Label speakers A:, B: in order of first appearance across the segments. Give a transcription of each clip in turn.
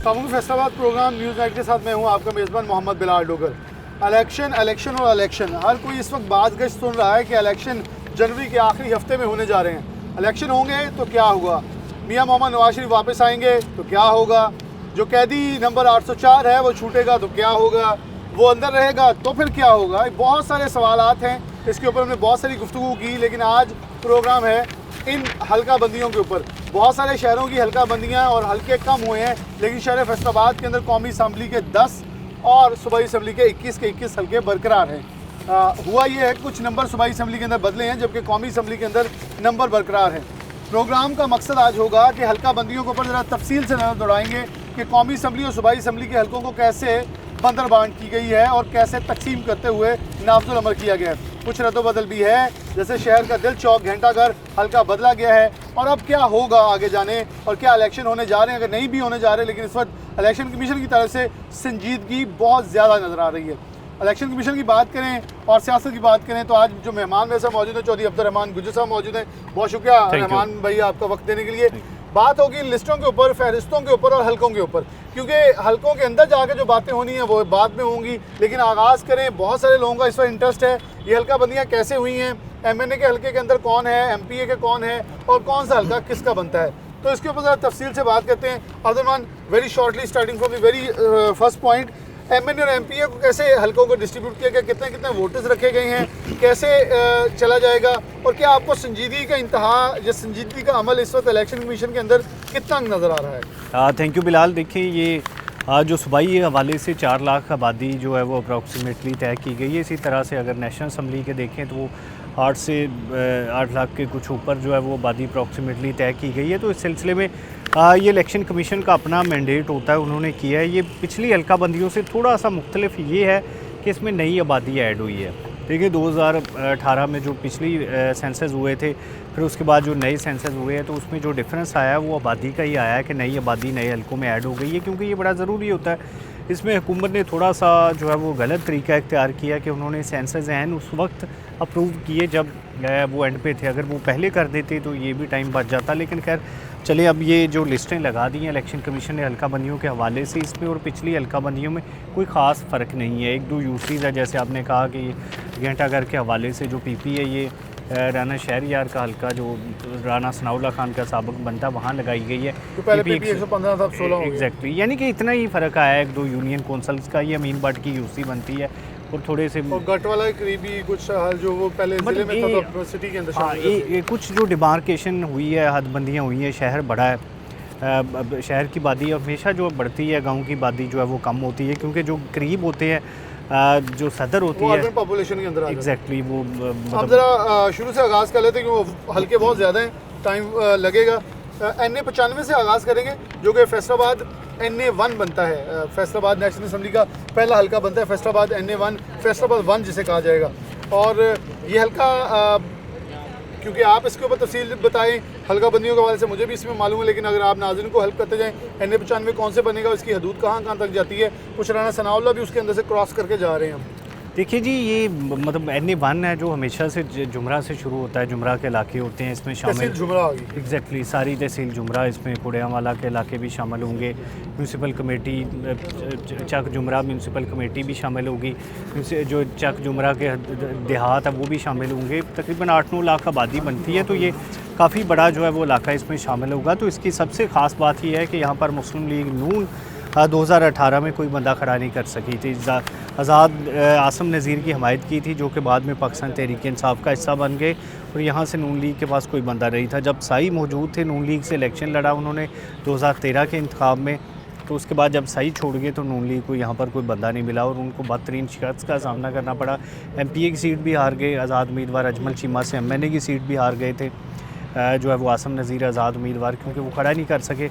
A: कानून Faisalabad programme news night के साथ मैं हूं आपका मेज़बान मोहम्मद बिलाल डोगर। इलेक्शन और इलेक्शन, हर कोई इस वक्त बात गश सुन रहा है कि इलेक्शन जनवरी के आखिरी हफ्ते में होने जा रहे हैं। इलेक्शन होंगे तो क्या होगा, मियां मोहम्मद नवाज शरीफ वापस आएंगे तो क्या होगा, जो कैदी नंबर 804 है वो छूटेगा तो क्या होगा, वो अंदर रहेगा तो फिर क्या होगा। बहुत सारे सवालात हैं, इसके ऊपर हमने बहुत सारी गुफ्तगू की, लेकिन आज प्रोग्राम है इन हल्का बंदियों के ऊपर। बहुत सारे शहरों की हल्का बंदियाँ और हल्के कम हुए हैं, लेकिन शहर फैसलाबाद के अंदर कौमी असम्बली के 10 और सूबाई असम्बली के 21 हल्के बरकरार हैं। हुआ ये है कुछ नंबर सूबाई असम्बली के अंदर बदले हैं, जबकि कौमी असम्बली के अंदर नंबर बरकरार हैं। प्रोग्राम का मकसद आज होगा कि हल्का बंदियों के ऊपर ज़रा तफसील से नजर दौड़ाएंगे कि कौमी असम्बली और सूबाई असम्बली के हल्कों को कैसे बंदर बांट की गई है और कैसे तकसीम करते हुए नाफजुल अमल किया गया है। कुछ रद्दोबदल भी है, जैसे शहर का दिल चौक घंटाघर हल्का बदला गया है। और अब क्या होगा आगे जाने, और क्या इलेक्शन होने जा रहे हैं, अगर नहीं भी होने जा रहे, लेकिन इस वक्त इलेक्शन कमीशन की तरफ से संजीदगी बहुत ज़्यादा नज़र आ रही है। इलेक्शन कमीशन की बात करें और सियासत की बात करें तो आज जो मेहमान मेरे साथ मौजूद है, चौधरी अब्दुर्रहमान गुज्जर साहब मौजूद हैं। बहुत शुक्रिया रहमान भाई आपका वक्त देने के लिए। बात होगी लिस्टों के ऊपर, फहरिस्तों के ऊपर और हल्कों के ऊपर, क्योंकि हल्कों के अंदर जाकर जो बातें होनी है वो बाद में होंगी। लेकिन आगाज़ करें, बहुत सारे लोगों का इस पर इंटरेस्ट है, ये हल्का बंदियाँ कैसे हुई हैं, MNA के हल्के के अंदर कौन है, MPA के कौन है और कौन सा हल्का किसका बनता है। तो इसके ऊपर ज़रा तफसील से बात करते हैं। Abdurrahman, very shortly starting from the very first point, MNA और MPA को कैसे हल्कों को डिस्ट्रीब्यूट किया गया, कितने कितने वोटर्स रखे गए हैं, कैसे चला जाएगा, और क्या आपको संजीदगी का इंतहा या संजीदगी का अमल इस वक्त इलेक्शन कमीशन के अंदर कितना नज़र आ रहा है?
B: Thank you Bilal. देखिए, ये जो सूबाई हवाले से 4 लाख आबादी जो है वो अप्रॉक्सीमेटली तय की गई है। इसी तरह से अगर नेशनल असम्बली के देखें तो वो 8 लाख के कुछ ऊपर जो है वो आबादी अप्रॉक्सीमेटली तय की गई है। तो इस सिलसिले में ये इलेक्शन कमीशन का अपना मैंडेट होता है, उन्होंने किया है। ये पिछली हल्का बंदियों से थोड़ा सा मुख्तलिफ ये है कि इसमें नई आबादी ऐड हुई है। देखिए, 2018 में जो पिछली सेंसस हुए थे, फिर उसके बाद जो नए सेंसस हुए हैं, तो उसमें जो डिफरेंस आया है वो आबादी का ही आया है कि नई आबादी नए हल्कों में ऐड हो गई है, क्योंकि ये बड़ा ज़रूरी होता है। इसमें हुकूमत ने थोड़ा सा जो है वो गलत तरीका इख्तियार किया कि उन्होंने सेंसस एन उस वक्त अप्रूव किए जब वो एंड पे थे। अगर वो पहले कर देते तो ये भी टाइम बच जाता। लेकिन खैर चलिए, अब ये जो लिस्टें लगा दी हैं इलेक्शन कमीशन ने हल्का बंदियों के हवाले से, इसमें और पिछली हल्का बंदियों में कोई ख़ास फ़र्क नहीं है। 1-2 यूसीज़ है, जैसे आपने कहा कि घंटाघर के हवाले से जो PP है, ये राना शहरियार का हल्का जो राना सनाउल्लाह खान का साबिक बनता है वहाँ लगाई गई है।
A: तो पहले PP 115 था, 16
B: एग्जैक्टली, यानी कि इतना ही फ़र्क आया है। 1-2 यूनियन कौंसल्स का, ये अमीन भट्ट की यूसी बनती है और थोड़े से
A: और गट वाला करीबी कुछ जो वो पहले ज़िले में था तो सिटी के अंदर
B: ये कुछ जो डिमार्केशन हुई है, हदबंदियाँ हुई हैं। शहर बड़ा है, शहर की आबादी हमेशा जो बढ़ती है, गाँव की आबादी जो है वो कम होती है, क्योंकि जो करीब होते हैं जो सदर होती है
A: पॉपुलेशन के अंदर
B: एग्जैक्टली वो
A: हम जरा शुरू से आगाज़ कर लेते हैं, क्योंकि वो हल्के बहुत ज़्यादा हैं, टाइम लगेगा। NA 95 से आगाज़ करेंगे, जो कि फैसलाबाद NA 1 बनता है। फैसलाबाद नेशनल असम्बली का पहला हल्का बनता है, फैसलाबाद NA 1, फैसलाबाद 1 जिसे कहा जाएगा। और ये हल्का, क्योंकि आप इसके ऊपर तफसील बताएं हल्का बंदियों के हवाले से, मुझे भी इसमें मालूम है, लेकिन अगर आप नाज़रीन को हेल्प करते जाएं, NA 95 कौन से बनेगा, इसकी हदूद कहाँ कहाँ तक जाती है, कुछ राना सनाउल्लाह भी उसके अंदर से क्रॉस करके जा रहे हैं हम।
B: देखिए जी, ये मतलब NA 1 है जो हमेशा से जुमरा से शुरू होता है। जुमरा के इलाके होते हैं इसमें शामिल,
A: जुमरा आ गई
B: एग्जैक्टली, सारी तहसील जुमरा, इसमें कुड़ियावाला के इलाके भी शामिल होंगे, म्यूनसिपल कमेटी चक जुमरा म्यूनसिपल कमेटी भी शामिल होगी, जो चक जुमरा के देहात है वो भी शामिल होंगे। तकरीबन 8-9 लाख आबादी बनती है, तो ये काफ़ी बड़ा जो है वो इलाका इसमें शामिल होगा। तो इसकी सबसे ख़ास बात यह है कि यहाँ पर मुस्लिम लीग नून 2018 में कोई बंदा खड़ा नहीं कर सकी थी। आज़ाद आसम नज़ीर की हमायत की थी, जो कि बाद में पाकिस्तान तहरीक इंसाफ का हिस्सा बन गए, और यहाँ से नून लीग के पास कोई बंदा नहीं था। जब साई मौजूद थे, नून लीग से इलेक्शन लड़ा उन्होंने 2013 के इंतखाब में, तो उसके बाद जब साई छोड़ गए तो नून लीग को यहाँ पर कोई बंदा नहीं मिला और उनको बदतरीन शिकस्त का सामना करना पड़ा। MPA की सीट भी हार गए, आज़ाद उम्मीदवार अजमल चीमा से MNA की सीट भी हार गए थे, जो है वो आसम नज़ीर आज़ाद उम्मीदवार, क्योंकि वो खड़ा नहीं कर सके।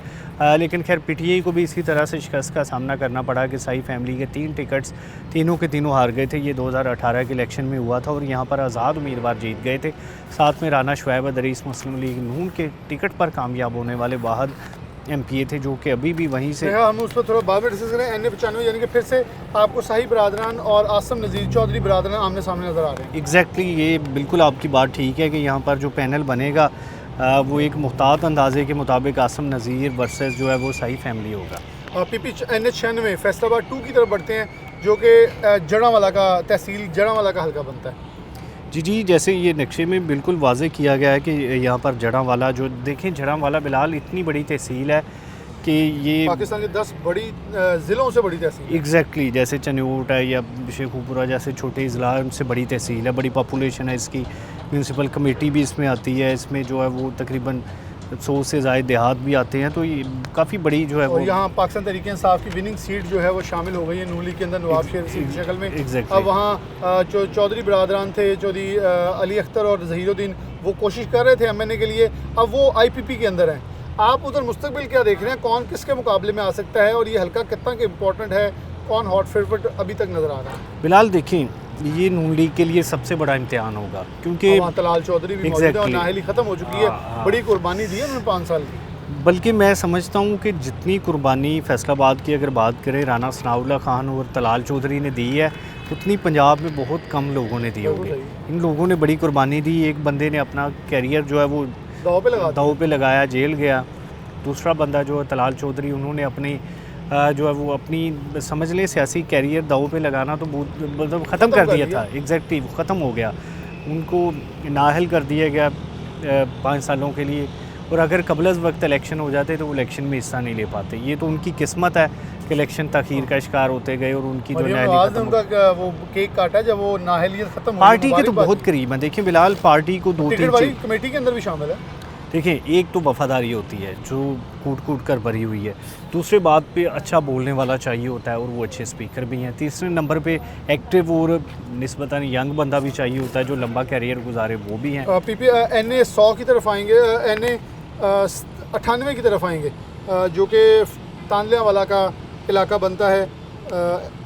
B: लेकिन खैर PTI को भी इसी तरह से शिकस्त का सामना करना पड़ा कि साई फैमिली के 3 टिकट्स तीनों के तीनों हार गए थे। ये 2018 के इलेक्शन में हुआ था और यहाँ पर आज़ाद उम्मीदवार जीत गए थे। साथ में राना शुएब अदरीस मुस्लिम लीग नून के टिकट पर कामयाब होने वाले वाहद MPA थे, जो कि अभी भी वहीं से।
A: हम उस पर थोड़ा बाद में डिस्कस करें। NA 95 यानी कि फिर से आपको साही बरादरान और आसम नज़ीर चौधरी बरादरान आमने सामने नज़र आ रहे हैं।
B: एग्जैक्टली, ये बिल्कुल आपकी बात ठीक है कि यहाँ पर जो पैनल बनेगा वो एक मुहतात अंदाजे के मुताबिक आसम नज़ीर वर्सेस जो है वो साही फैमिली होगा।
A: पीपी NH96 फैसलाबाद 2 की तरफ बढ़ते हैं, जो कि जड़ांवाला का तहसील जड़ांवाला का हल्का बनता है।
B: जी, जैसे ये नक्शे में बिल्कुल वाज़े किया गया है कि यहाँ पर जड़ांवाला, जो देखें जड़ांवाला बिलाल इतनी बड़ी तहसील है कि ये
A: पाकिस्तान की 10 बड़ी ज़िलों से बड़ी तहसील।
B: एग्जैक्टली जैसे चन्यूट है या शेखुपुरा जैसे छोटे ज़िला उनसे बड़ी तहसील है, बड़ी पॉपुलेशन है इसकी। म्यूनसिपल कमेटी भी इसमें आती है, इसमें जो है वो तकरीबन 100 से ज़ायद देहात भी आते हैं, तो ये काफ़ी बड़ी जो है वो।
A: और यहाँ पाकिस्तान तहरीक इंसाफ की विनिंग सीट जो है वो शामिल हो गई है नून लीग के अंदर नवाब शेर सीट की शक्ल में।
B: Exactly.
A: अब वहाँ जो चौधरी बरादरान थे, चौधरी अली अख्तर और ज़हीरुद्दीन, वो कोशिश कर रहे थे MNA के लिए, अब वो IPP के अंदर हैं। आप उधर मुस्तकबिल क्या देख रहे हैं, कौन किसके मुकाबले में आ सकता है और ये हल्का कितना के इम्पोर्टेंट है, कौन हॉट फेवरेट अभी तक नज़र आ रहा है?
B: बिलाल देखें, ये नून लीग के लिए सबसे बड़ा इम्तिहान होगा, क्योंकि
A: वहाँ तलाल चौधरी भी मौजूद है और
B: Exactly.
A: नाहली ख़त्म हो चुकी है। बड़ी कुर्बानी दी है उन्होंने 5 साल की।
B: बल्कि मैं समझता हूँ कि जितनी कुर्बानी फैसलाबाद की अगर बात करें राना सनाउल्लाह खान और तलाल चौधरी ने दी है, उतनी पंजाब में बहुत कम लोगों ने दी होगी। इन लोगों ने बड़ी कुर्बानी दी। एक बंदे ने अपना कैरियर जो है वो दाव पे लगाया, जेल गया। दूसरा बंदा जो है तलाल चौधरी, उन्होंने अपनी जो है वो अपनी समझ लें सियासी कैरियर दाव पे लगाना तो मतलब ख़त्म कर दिया था। एग्जैक्टली ख़त्म हो गया, उनको नाअहल कर दिया गया 5 सालों के लिए। और अगर कबल वक्त इलेक्शन हो जाते तो वो इलेक्शन में हिस्सा नहीं ले पाते। ये तो उनकी किस्मत है कि इलेक्शन तखीर का शिकार होते गए और उनकी जो
A: उनका वो केक काटा जब वो नाहलियत खत्म हो।
B: पार्टी के तो बहुत करीब है। देखिए बिलाल, पार्टी को 2-3
A: कमेटी के अंदर भी शामिल है।
B: देखिए, एक तो वफादारी होती है जो कूट कूट कर भरी हुई है। दूसरे बात पे अच्छा बोलने वाला चाहिए होता है और वो अच्छे स्पीकर भी हैं। तीसरे नंबर पे एक्टिव और निस्बतन यंग बंदा भी चाहिए होता है जो लंबा कैरियर गुजारे, वो भी हैं।
A: PP NA 100 की तरफ आएंगे, NA 98 की तरफ आएंगे, जो कि तानलियावाला का इलाका बनता है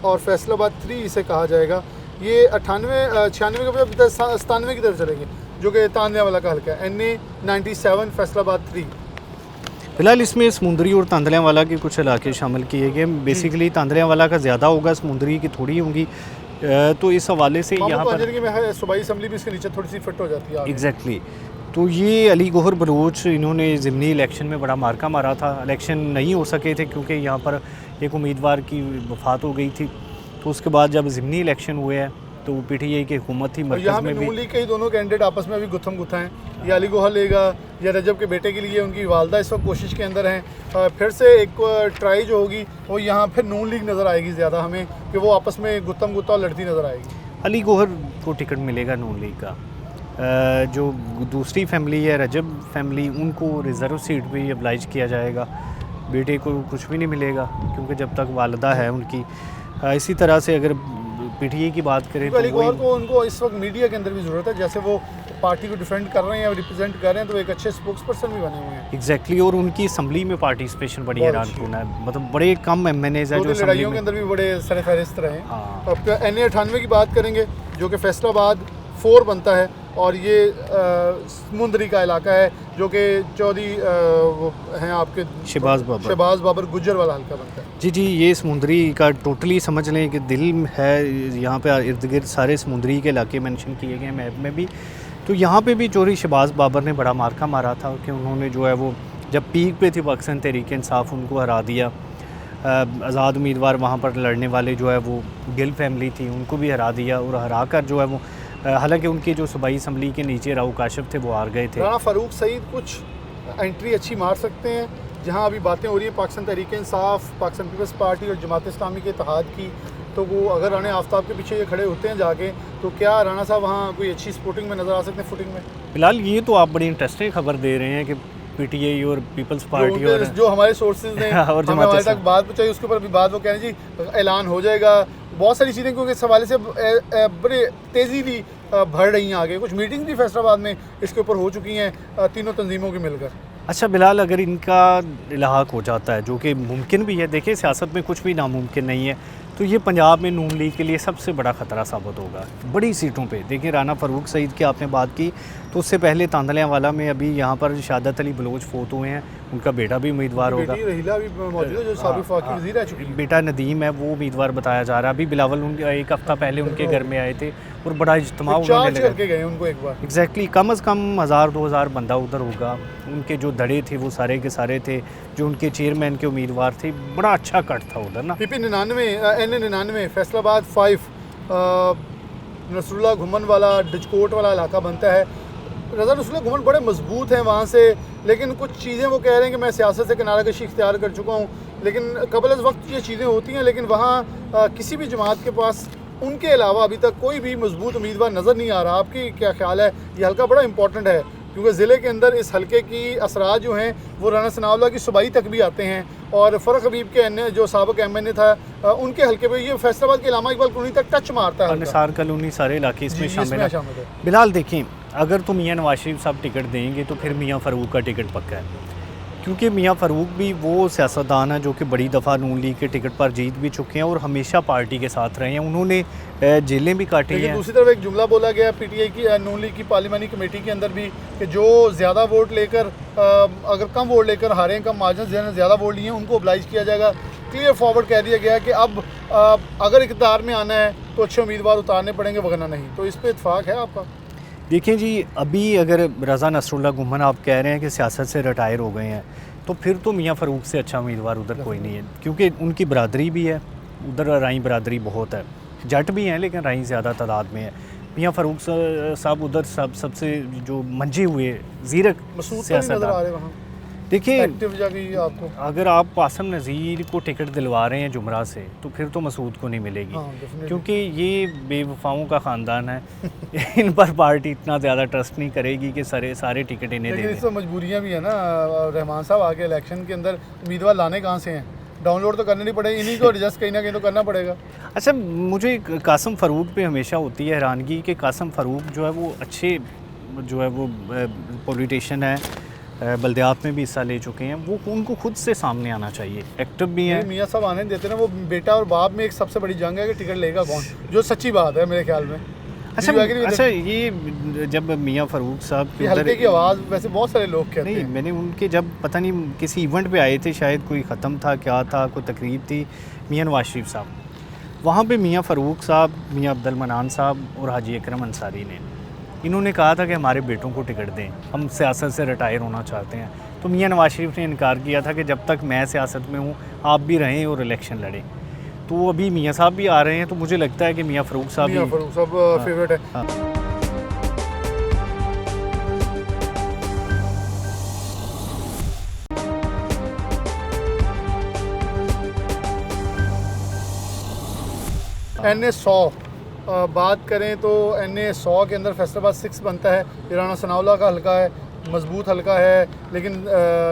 A: और फैसलाबाद 3 इसे कहा जाएगा। ये 98 96 के बाद 97 की तरफ चलेंगे, जो कि तानलियावाला का हल्का है। NA 97 फैसलाबाद 3।
B: फिलहाल इसमें समुंदरी और तांदलियावाला के कुछ इलाके शामिल किए गए। बेसिकली तांदलियावाला का ज़्यादा होगा, समुंदरी की थोड़ी होंगी। तो इस हवाले से यहाँ पर
A: सूबाई असम्बली भी इसके नीचे थोड़ी सी फिट हो जाती है।
B: एग्जैक्टली। तो ये अली गौहर बलोच, इन्होंने ज़िमनी इलेक्शन में बड़ा मार्का मारा था। इलेक्शन नहीं हो सके थे क्योंकि यहाँ पर एक उम्मीदवार की वफ़ात हो गई थी। तो उसके बाद जब ज़िमनी इलेक्शन हुए हैं तो PTI की हुकूमत थी मरकज़ में भी।
A: नून लीग के ही दोनों कैंडिडेट आपस में अभी गुत्थम गुत्था हैं। या अली गौहर लेगा या रजब के बेटे के लिए उनकी वालदा इस वक्त कोशिश के अंदर हैं। फिर से एक ट्राई जो होगी वो यहाँ फिर नून लीग नज़र आएगी ज़्यादा हमें, कि वो आपस में गुत्थम गुत्था और लड़ती नज़र आएगी।
B: अली गौहर को टिकट मिलेगा नून लीग का। जो दूसरी फैमिली है रजब फैमिली, उनको रिज़र्व सीट भी अप्लाइज किया जाएगा। बेटे को कुछ भी नहीं मिलेगा क्योंकि जब तक वालदा है उनकी। इसी तरह से अगर PTI की बात करें तो
A: उनको इस वक्त मीडिया के अंदर भी ज़रूरत है। जैसे वो पार्टी को डिफेंड कर रहे हैं और रिप्रेजेंट कर रहे हैं, तो एक अच्छे स्पोक्स पर्सन भी बने हुए हैं।
B: एग्जैक्टली। और उनकी असम्बली में पार्टिसिपेशन बड़ी हैरान कौन है, मतलब बड़े कम MNAs हैं जो
A: लड़ाइयों के अंदर भी बड़े सरफहरिस्त रहे हैं। अब NA 98 की बात करेंगे, जो कि फैसलाबाद 4 बनता है और ये समुंदरी का इलाका है, जो कि चौधरी हैं आपके शहबाज बाबर गुज्जर वाला हल्का बनता है।
B: जी, ये समुंदरी का टोटली समझ लें कि दिल है। यहाँ पे इर्द गिर्द सारे समुंदरी के इलाके मेंशन किए गए हैं मैप में भी। तो यहाँ पे भी चौधरी शहबाज बाबर ने बड़ा मार्का मारा था कि उन्होंने जो है वो जब पीक पे थी पाकिस्तान तहरीक इंसाफ, उनको हरा दिया। आज़ाद उम्मीदवार वहाँ पर लड़ने वाले जो है वो गिल फैमिली थी, उनको भी हरा दिया। और हरा कर जो है वो, हालांकि उनके जो सूबाई असम्बली के नीचे राव काशिफ थे वो हार गए थे।
A: राना फ़ारूक सईद कुछ एंट्री अच्छी मार सकते हैं। जहाँ अभी बातें हो रही हैं पाकिस्तान तहरीक इंसाफ, पाकिस्तान पीपल्स पार्टी और जमात इस्लामी के इत्तेहाद की, तो वो अगर राना आफ्ताब के पीछे ये खड़े होते हैं जाके, तो क्या राना साहब वहाँ कोई अच्छी स्पोर्टिंग में नज़र आ सकते हैं, फुटिंग में?
B: फिलहाल ये तो आप बड़ी इंटरेस्टिंग खबर दे रहे हैं कि PTI और पीपल्स पार्टी और
A: जो हमारे सोर्सेज ने
B: और
A: हमारे तक बात पहुँचाई, उसके ऊपर अभी बात वो कह रहे हैं जी ऐलान हो जाएगा। बहुत सारी चीज़ें क्योंकि इस हवाले से बड़े तेज़ी भी बढ़ रही हैं आगे। कुछ मीटिंग भी फैसलाबाद में इसके ऊपर हो चुकी हैं तीनों तंजीमों की मिलकर।
B: अच्छा बिलाल, अगर इनका इलाहाक हो जाता है, जो कि मुमकिन भी है, देखिए सियासत में कुछ भी नामुमकिन नहीं है, तो ये पंजाब में नून लीग के लिए सबसे बड़ा ख़तरा साबित होगा बड़ी सीटों पे। देखिए राना फ़ारूक सईद की आपने बात की, तो उससे पहले तांदलियावाला में अभी यहाँ पर शहादत अली बलोच फोत हुए हैं, उनका बेटा भी उम्मीदवार होगा। बेटा नदीम है, वो उम्मीदवार बताया जा रहा है। अभी बिलावल एक हफ़्ता पहले उनके घर में आए थे, और बड़ा इज्तिमा उन्होंने
A: चार्ज
B: लगा।
A: करके गए उनको एक बार।
B: एग्जैक्टली कम अज़ कम 1000-2000 बंदा उधर होगा। उनके जो धड़े थे वो सारे के सारे थे, जो उनके चेयरमैन के उम्मीदवार थे। बड़ा अच्छा कट था उधर ना।
A: PP 99 NA 99 फैसलाबाद 5 नसरुल्ला घुमन वाला डिजकोट वाला इलाका बनता है। रज़ा नसरुल्ला घुमन बड़े मजबूत हैं वहाँ से, लेकिन कुछ चीज़ें वो कह रहे हैं कि मैं सियासत से किनारा कशी इख्तियार कर चुका हूँ, लेकिन कबल वक्त ये चीज़ें होती हैं, लेकिन वहाँ किसी भी जमात के पास उनके अलावा अभी तक कोई भी मजबूत उम्मीदवार नज़र नहीं आ रहा। आपकी क्या ख्याल है? ये हल्का बड़ा इंपॉर्टेंट है क्योंकि ज़िले के अंदर इस हल्के की असरात जो हैं वो राना सनाउल्लाह की सूबाई तक भी आते हैं, और फ़रख हबीब के NA जो साबिक़ MNA था उनके हल्के पे ये फैसलाबाद के इलामा इकबाल कॉलोनी तक टच मारता है।
B: निसार कॉलोनी सारे इलाके इसमें शामिल
A: है।
B: है। बिलाल देखें, अगर तो मियाँ नवाज शरीफ साहब टिकट देंगे तो फिर मियाँ फ़ारूक का टिकट पक्का है, क्योंकि मियाँ फ़ारूक भी वो सियासतदान है जो कि बड़ी दफ़ा नून लीग के टिकट पर जीत भी चुके हैं और हमेशा पार्टी के साथ रहे हैं। उन्होंने जेलें भी काटी हैं।
A: दूसरी तरफ एक जुमला बोला गया PTI की नून लीग की पार्लिमानी कमेटी के अंदर भी कि जो ज़्यादा वोट लेकर अगर कम वोट लेकर हारे, कम मार्जिन जिन्होंने ज़्यादा वोट लिए हैं उनको ओब्लाइज किया जाएगा। क्लियर फॉरवर्ड कह दिया गया कि अब अगर इक़्तिदार में आना है तो अच्छे उम्मीदवार उतारने पड़ेंगे, वरना नहीं। तो इस पर इत्फाक है आपका?
B: देखें जी, अभी अगर रज़ा नसरुल्ला घुमन आप कह रहे हैं कि सियासत से रिटायर हो गए हैं, तो फिर तो मियाँ फ़ारूक से अच्छा उम्मीदवार उधर कोई नहीं है, क्योंकि उनकी बरादरी भी है उधर, राई बरादरी बहुत है, जट भी हैं लेकिन राई ज़्यादा तादाद में है। मियाँ फ़ारूक साहब उधर सबसे जो मंजे हुए ज़ीरक सियासतदान। देखिए,
A: आपको
B: अगर आप कासिम नज़ीर को टिकट दिलवा रहे हैं जुमरा से तो फिर तो मसूद को नहीं मिलेगी। क्योंकि ये बेवफाओं का ख़ानदान है इन पर पार्टी इतना ज़्यादा ट्रस्ट नहीं करेगी कि सारे टिकट इन्हें दे दें।
A: इसमें मजबूरियाँ भी है ना। रहमान साहब आगे इलेक्शन के अंदर उम्मीदवार लाने कहाँ से हैं? डाउनलोड तो करने नहीं पड़ेगा, इन्हीं को एडजस्ट कहीं ना कहीं तो करना पड़ेगा।
B: अच्छा, मुझे कासिम फ़ारूक पे हमेशा होती है हैरानगी कि कासिम फ़ारूक जो है वो अच्छे जो है वो पॉलिटिशियन है, बल्दियात में भी हिस्सा ले चुके हैं, वो उनको खुद से सामने आना चाहिए। एक्टिव भी हैं।
A: मियाँ साहब आने देते ना, वो बेटा और बाप में एक सबसे बड़ी जंग है कि टिकट लेगा कौन, जो सच्ची बात है मेरे ख्याल में।
B: अच्छा, ये जब मियाँ फ़ारूक साहब
A: की हल्के की आवाज़ वैसे बहुत सारे लोग कहते हैं।
B: मैंने उनके जब पता नहीं किसी इवेंट पे आए थे, शायद कोई ख़त्म था, क्या था, कोई तकरीब थी, मियाँ नवाज शरीफ साहब, वहाँ पे मियाँ फ़ारूक साहब, मियाँ अब्दुल मनान साहब और हाजी अकरम अंसारी ने इन्होंने कहा था कि हमारे बेटों को टिकट दें, हम सियासत से रिटायर होना चाहते हैं। तो मियाँ नवाज शरीफ ने इनकार किया था कि जब तक मैं सियासत में हूँ आप भी रहें और इलेक्शन लड़ें। तो अभी मियाँ साहब भी आ रहे हैं, तो मुझे लगता है कि मियाँ फ़ारूक साहब
A: फेवरेट है। NA 100 बात करें तो NA 100 के अंदर फैसलाबाद 6 बनता है। राना सनाउल्लाह का हल्का है, मजबूत हल्का है, लेकिन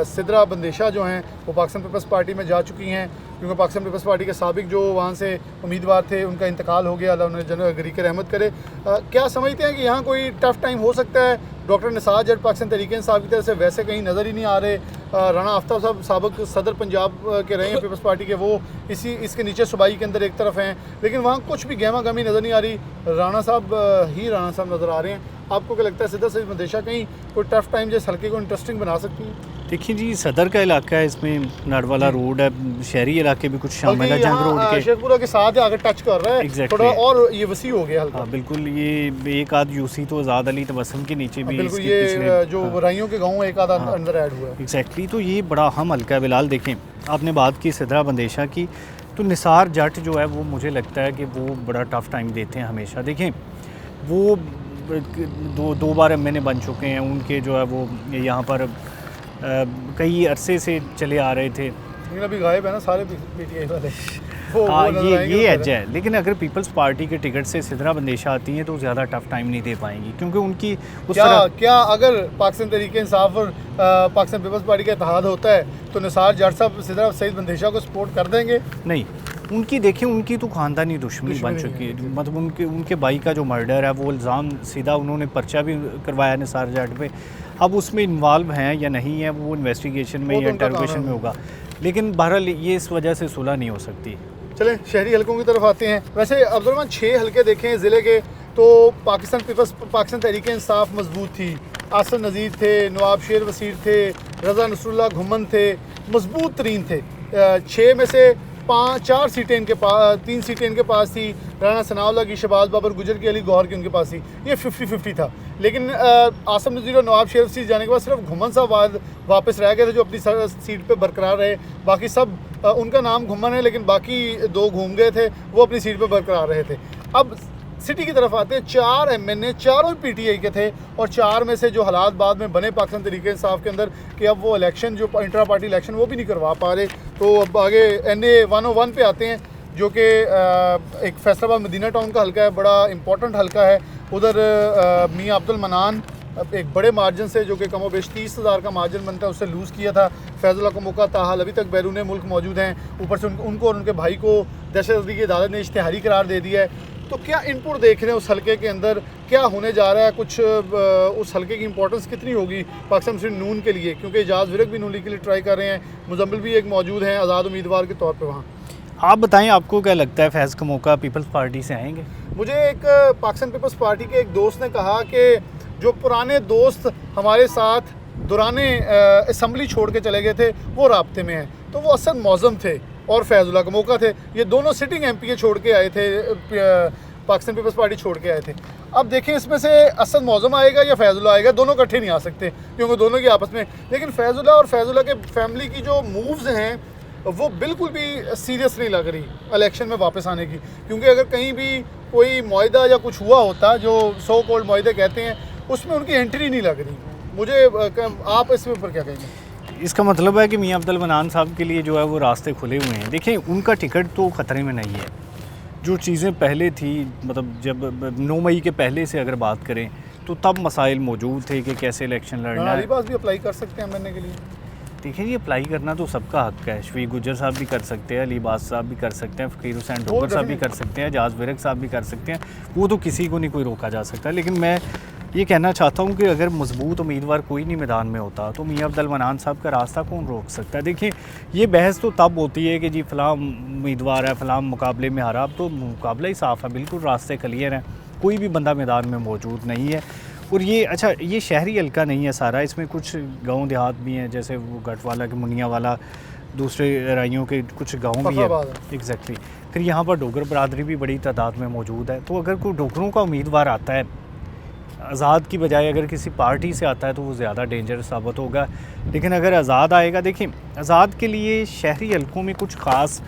A: सिदरा बंदेशा जो हैं वो पाकिस्तान पीपल्स पार्टी में जा चुकी हैं, क्योंकि पाकिस्तान पीपल्स पार्टी के साबिक जो वहाँ से उम्मीदवार थे उनका इंतकाल हो गया, अल्लाह उन्हें जनरल गरीकर रहमत करे। क्या समझते हैं कि यहाँ कोई टफ़ टाइम हो सकता है? डॉक्टर निसार जट पाकिस्तान तहरीक इंसाफ की तरफ से वैसे कहीं नज़र ही नहीं आ रहे। राना आफ्ताब साहब साबिक सदर पंजाब के रहे हैं पीपल्स पार्टी के, वो इसके नीचे सूबाई के अंदर एक तरफ हैं, लेकिन वहाँ कुछ भी गहमा गहमी नज़र नहीं आ रही। राना साहब नज़र आ रहे हैं। आपको क्या लगता है सिदर सईद मंदेशा कहीं कोई टफ़ टाइम जिस हल्के को इंटरेस्टिंग बना सकती है?
B: देखिए जी, सदर का इलाका है, इसमें नडवाला रोड है, शहरी इलाके भी कुछ शामिल है, जंग रोड के
A: शेखपुरा के साथ आगे टच कर रहा है थोड़ा, और ये वसी हो गया हल्का।
B: हाँ बिल्कुल, ये एक आध यूसी तो आज़ाद अली तबस्सुम के नीचे भी
A: बिल्कुल, ये जो राइयों के गाँव एक आधा अंदर ऐड हुआ है।
B: एग्जैक्टली, तो ये बड़ा अहम हल्का है। बिलाल देखें, आपने बात की सिदरा बंदेशा की, तो निसार जट जो है वो मुझे लगता है कि वो बड़ा टफ़ टाइम देते हैं हमेशा। देखें, वो दो बार मैंने बन चुके हैं, उनके जो है वो यहाँ पर कई अरसे से चले आ रहे थे,
A: लेकिन अभी गायब है ना सारे PTI वाले।
B: हाँ, ये एज है। लेकिन अगर पीपल्स पार्टी के टिकट से सिदरा बंदेशा आती हैं तो ज़्यादा टफ़ टाइम नहीं दे पाएंगी, क्योंकि उनकी उस
A: क्या अगर पाकिस्तान तहरीक इंसाफ और पाकिस्तान पीपल्स पार्टी का इत्तेहाद होता है तो निसार जट साहब सिदरा सईद बंदेशा को सपोर्ट कर देंगे? नहीं, उनकी देखिए, उनकी तो ख़ानदानी दुश्मनी बन चुकी है। मतलब उनके भाई का जो मर्डर है वो इल्ज़ाम सीधा उन्होंने पर्चा भी करवाया निसार जट पे। अब उसमें इन्वॉल्व हैं या नहीं है वो इन्वेस्टिगेशन में या इंटरोगेशन में होगा, लेकिन बहरहाल ये इस वजह से सुलह नहीं हो सकती। चलें शहरी हलकों की तरफ आते हैं। वैसे अब्दुर्रहमान 6 हलके देखें ज़िले के, तो पाकिस्तान तहरीक इंसाफ मजबूत थी, आसिफ नज़ीर थे, नवाब शेर वसीर थे, रज़ा नसरुल्ला घुमन थे, मजबूत तरीन थे। 6 में से 4 सीटें इनके पास, 3 सीटें इनके पास थी, राना सनाउल्लाह की, शहबाज बाबर गुजर की, अली गौहर की उनके पास थी। ये 50-50 था। लेकिन आसम नज़ीर और नवाब शरीफ सीट जाने के बाद सिर्फ घुमन साहब वापस रह गए थे जो अपनी सीट पे बरकरार रहे। बाकी सब उनका नाम घुमन है लेकिन बाकी 2 घूम गए थे, वो अपनी सीट पे बरकरार रहे थे। अब सिटी की तरफ आते हैं, 4 MNA चारों PTI के थे और 4 में से जो हालात बाद में बने पाकिस्तान तहरीक इंसाफ के अंदर कि अब वो इलेक्शन जो इंट्रा पार्टी इलेक्शन वो भी नहीं करवा पा रहे। तो अब आगे NA 101 पे आते हैं जो कि एक फैसलाबाद मदीना टाउन का हल्का है, बड़ा इंपॉर्टेंट हल्का है। उधर मियाँ अब्दुल मनान एक बड़े मार्जिन से जो कि कमो बेश 30,000 का मार्जिन बनता है उससे लूज़ किया था। फैज़ुल्लाह का मौका ताहाल अभी तक बैरून मुल्क मौजूद हैं, ऊपर से उनको और उनके भाई को दहशतगर्दी की अदालत ने इश्तिहारी करार दे दिया है। तो क्या इनपुट देख रहे हैं उस हल्के के अंदर, क्या होने जा रहा है, कुछ उस हल्के की इंपॉर्टेंस कितनी होगी पाकिस्तान मुस्लिम नून के लिए, क्योंकि एजाज विरक भी नून लीग के लिए ट्राई कर रहे हैं, मुजम्मिल भी एक मौजूद हैं आज़ाद उम्मीदवार के तौर पर वहाँ।
B: आप बताएं, आपको क्या लगता है फैज़ का मौका पीपल्स पार्टी से आएंगे?
A: मुझे एक पाकिस्तान पीपल्स पार्टी के एक दोस्त ने कहा कि जो पुराने दोस्त हमारे साथ दौराने असम्बली छोड़ के चले गए थे वो राब्ते में हैं। तो वो असद मौज़म थे और फैज़ुल्लाह का मौका थे, ये दोनों सिटिंग MPA छोड़ के आए थे, पाकिस्तान पीपल्स पार्टी छोड़ के आए थे। अब देखें इसमें से असद मौज़म आएगा या फैज़ुल्लाह आएगा, दोनों इकट्ठे नहीं आ सकते क्योंकि दोनों की आपस में। लेकिन फैज़ुल्लाह और फैज़ुल्लाह के फैमिली की जो मूव्स हैं वो बिल्कुल भी सीरियस नहीं लग रही इलेक्शन में वापस आने की, क्योंकि अगर कहीं भी कोई मुआहदा या कुछ हुआ होता जो सो कॉल्ड मुआहदे कहते हैं उसमें उनकी एंट्री नहीं लग रही। मुझे आप इसमें ऊपर क्या कहेंगे?
B: इसका मतलब है कि मियाँ अब्दुल मनान साहब के लिए जो है वो रास्ते खुले हुए हैं। देखिए, उनका टिकट तो ख़तरे में नहीं है। जो चीज़ें पहले थी, मतलब जब 9 मई के पहले से अगर बात करें तो तब मसाइल मौजूद थे कि कैसे इलेक्शन लड़ना है।
A: अलीबाज भी अप्लाई कर सकते हैं MNA के लिए।
B: देखिए, ये अप्लाई करना तो सबका हक है। शफीक गुज्जर साहब भी कर सकते हैं, अलीबाज साहब भी कर सकते हैं, फ़कीर हुसैन डोगर साहब भी कर सकते हैं, एजाज विरक साहब भी कर सकते हैं। वो तो किसी को नहीं कोई रोका जा सकता। लेकिन मैं ये कहना चाहता हूँ कि अगर मजबूत उम्मीदवार कोई नहीं मैदान में होता तो मियाँ अब्दुल मनान साहब का रास्ता कौन रोक सकता है? देखिए, ये बहस तो तब होती है कि जी फ़लाँ उम्मीदवार है, फ़लाँ मुकाबले में हारा। अब तो मुकाबला ही साफ़ है, बिल्कुल रास्ते क्लियर हैं, कोई भी बंदा मैदान में मौजूद नहीं है। और ये अच्छा, ये शहरी हल्का नहीं है सारा, इसमें कुछ गांव देहात भी हैं, जैसे वो गटवाला के मुनिया वाला, दूसरे राइयों के कुछ गांव भी है। एग्जैक्टली। फिर यहाँ पर डोगर बरादरी भी बड़ी तादाद में मौजूद है। तो अगर कोई डोगरों का उम्मीदवार आता है आज़ाद की बजाय, अगर किसी पार्टी से आता है तो वो ज़्यादा डेंजरस साबित होगा। लेकिन अगर आज़ाद आएगा, देखिए आज़ाद के लिए शहरी हलकों में कुछ ख़ास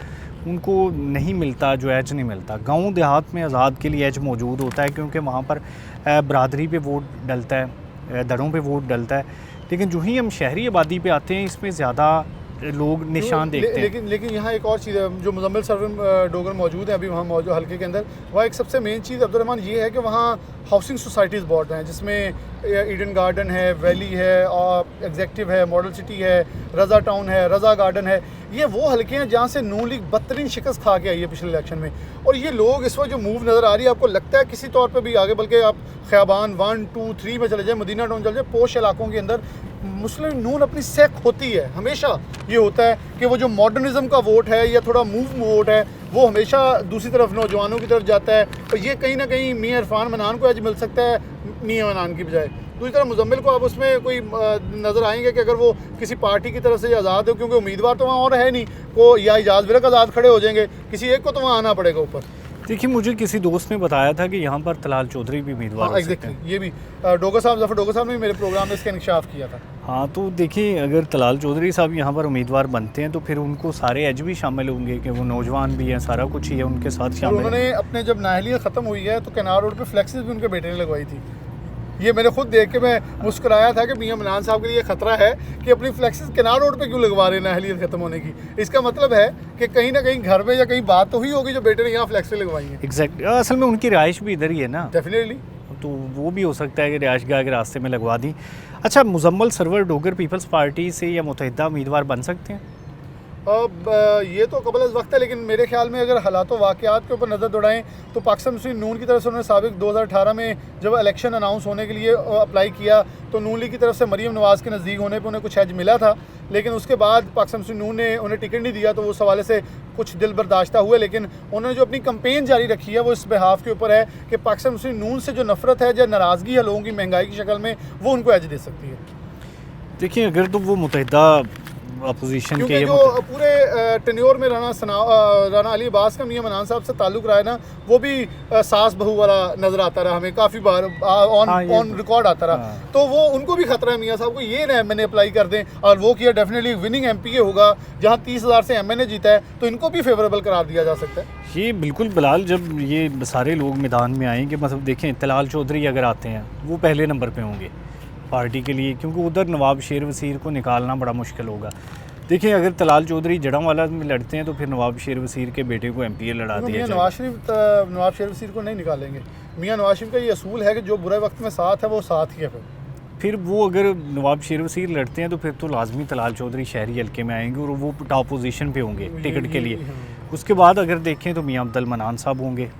B: उनको नहीं मिलता, जो एज नहीं मिलता। गांव देहात में आज़ाद के लिए एज मौजूद होता है क्योंकि वहाँ पर बरादरी पे वोट डलता है, दरों पे वोट डलता है। लेकिन जो ही हम शहरी आबादी पे आते हैं इसमें ज़्यादा लोग निशान देखते हैं।
A: लेकिन यहाँ एक और चीज़ है, जो मुजम्मिल सरवर डोगर मौजूद है अभी वहाँ मौजूद हल्के के अंदर, वहाँ एक सबसे मेन चीज़ अब्दुर्रहमान ये है कि वहाँ हाउसिंग सोसाइटीज़ बहुत हैं, जिसमें ईडन गार्डन है, वैली है, और एग्जेक्टिव है, मॉडल सिटी है, रज़ा टाउन है, रज़ा गार्डन है। ये वो हल्के हैं जहाँ से नून लीग बदतरीन शिकस्त खा के आई है पिछले इलेक्शन में। और ये लोग इस वक्त जो मूव नज़र आ रही है, आपको लगता है किसी तौर पे भी आगे, बल्कि आप ख़याबान 1, 2, 3 में चले जाए, मदीना टाउन चले जाए, पोश इलाकों के अंदर मुस्लिम नून अपनी सेक होती है। हमेशा ये होता है कि वो जो मॉडर्निज़म का वोट है या थोड़ा मूव वोट है वो हमेशा दूसरी तरफ नौजवानों की तरफ जाता है। तो ये कहीं ना कहीं मियाँ इरफान मनान को आज मिल सकता है मियाँ मनान की बजाय। दूसरी तरफ मुजम्मिल को आप उसमें कोई नज़र आएंगे कि अगर वो किसी पार्टी की तरफ से आज़ाद हो, क्योंकि उम्मीदवार तो वहाँ और है नहीं, को या एजाज विरक आज़ाद खड़े हो जाएंगे, किसी एक को तो वहाँ आना पड़ेगा ऊपर।
B: देखिए, मुझे किसी दोस्त ने बताया था कि यहाँ पर तलाल चौधरी भी उम्मीदवार हो सकते हैं।
A: ये भी डोगर साहब, जफ़र डोगर साहब ने मेरे प्रोग्राम में इसका इंकशाफ किया था।
B: हाँ, तो देखिए, अगर तलाल चौधरी साहब यहाँ पर उम्मीदवार बनते हैं तो फिर उनको सारे एज भी शामिल होंगे कि वो नौजवान भी हैं, सारा कुछ ही है उनके साथ शामिल।
A: उन्होंने अपने जब नाहलियत ख़त्म हुई है तो कैनार रोड पे फ्लैक्सेस भी उनके बेटे ने लगवाई थी। ये मैंने खुद देख के मैं मुस्कुराया था कि मियाँ मनान साहब के लिए खतरा है कि अपनी फ्लैक्सेस कैनार रोड पे क्यों लगवा रहे हैं नाहलियत ख़त्म होने की। इसका मतलब है कि कहीं ना कहीं घर में या कहीं बात तो हुई होगी जो बेटे ने यहाँ फ्लैक्सेस लगवाई हैं।
B: एग्जैक्ट, असल में उनकी रिहाइश भी इधर ही है ना।
A: डेफिनेटली,
B: तो वो भी हो सकता है कि रिहाइश गाह के रास्ते में लगवा दी। अच्छा, मुजम्मिल सरवर डोगर पीपल्स पार्टी से या मुतहिदा उम्मीदवार बन सकते हैं?
A: अब ये तो कबल वक्त है, लेकिन मेरे ख्याल में अगर हालात वाक़यात के ऊपर नज़र दौड़ाएं तो पाकिस्तान मुस्लिम नून की तरफ से उन्होंने साबिक 2018 में जब इलेक्शन अनाउंस होने के लिए अप्लाई किया तो नून लीग की तरफ से मरीम नवाज़ के नज़दीक होने पर उन्हें कुछ एज मिला था। लेकिन उसके बाद पाकिस्तान मुस्लिम नून ने उन्हें टिकट नहीं दिया, तो उस हवाले से कुछ दिल बर्दाश्ता हुए। लेकिन उन्होंने जो अपनी कंपेन जारी रखी है वो इस बिहाफ के ऊपर है कि पाकिस्तान मुस्लिम नून से जो नफ़रत है, जो नाराज़गी है लोगों की महंगाई की शक्ल में, वो उनको एज दे सकती है।
B: देखिए, अगर तो वो मुतहिदा अपोजिशन के
A: क्योंकि
B: ये
A: जो पूरे टेन्योर में राना अली अब्बास का मियां मनान साहब से ताल्लुक रहा है ना, वो भी सास बहू वाला नजर आता रहा हमें काफ़ी बार, ऑन रिकॉर्ड आता रहा। तो वो उनको भी खतरा है मियां साहब को, ये ना मैंने अप्लाई कर दें और वो किया, डेफिनेटली विनिंग MPA होगा, जहाँ 30,000 से MNA जीता है, तो इनको भी फेवरेबल करार दिया जा सकता है।
B: ये बिल्कुल बिलाल, जब ये सारे लोग मैदान में आएंगे, मतलब देखें तलाल चौधरी अगर आते हैं वो पहले नंबर पे होंगे पार्टी के लिए, क्योंकि उधर नवाब शेर वसीर को निकालना बड़ा मुश्किल होगा। देखिए अगर तलाल चौधरी जड़ांवाला में लड़ते हैं तो फिर नवाब शेर वसीर के बेटे को MPA लड़ा दिया जाएगा।
A: नवाब शेर वसीर को नहीं निकालेंगे। मियाँ नवाज शरीफ का ये असूल है कि जो बुरे वक्त में साथ है वो साथ ही है।
B: फिर वो अगर नवाब शेर वसीर लड़ते हैं तो फिर तो लाजमी तलाल चौधरी शहरी हल्के में आएंगे और वो टॉप पोजीशन पे होंगे टिकट के लिए। उसके बाद अगर देखें तो मियाँ अब्दुल मनान साहब होंगे,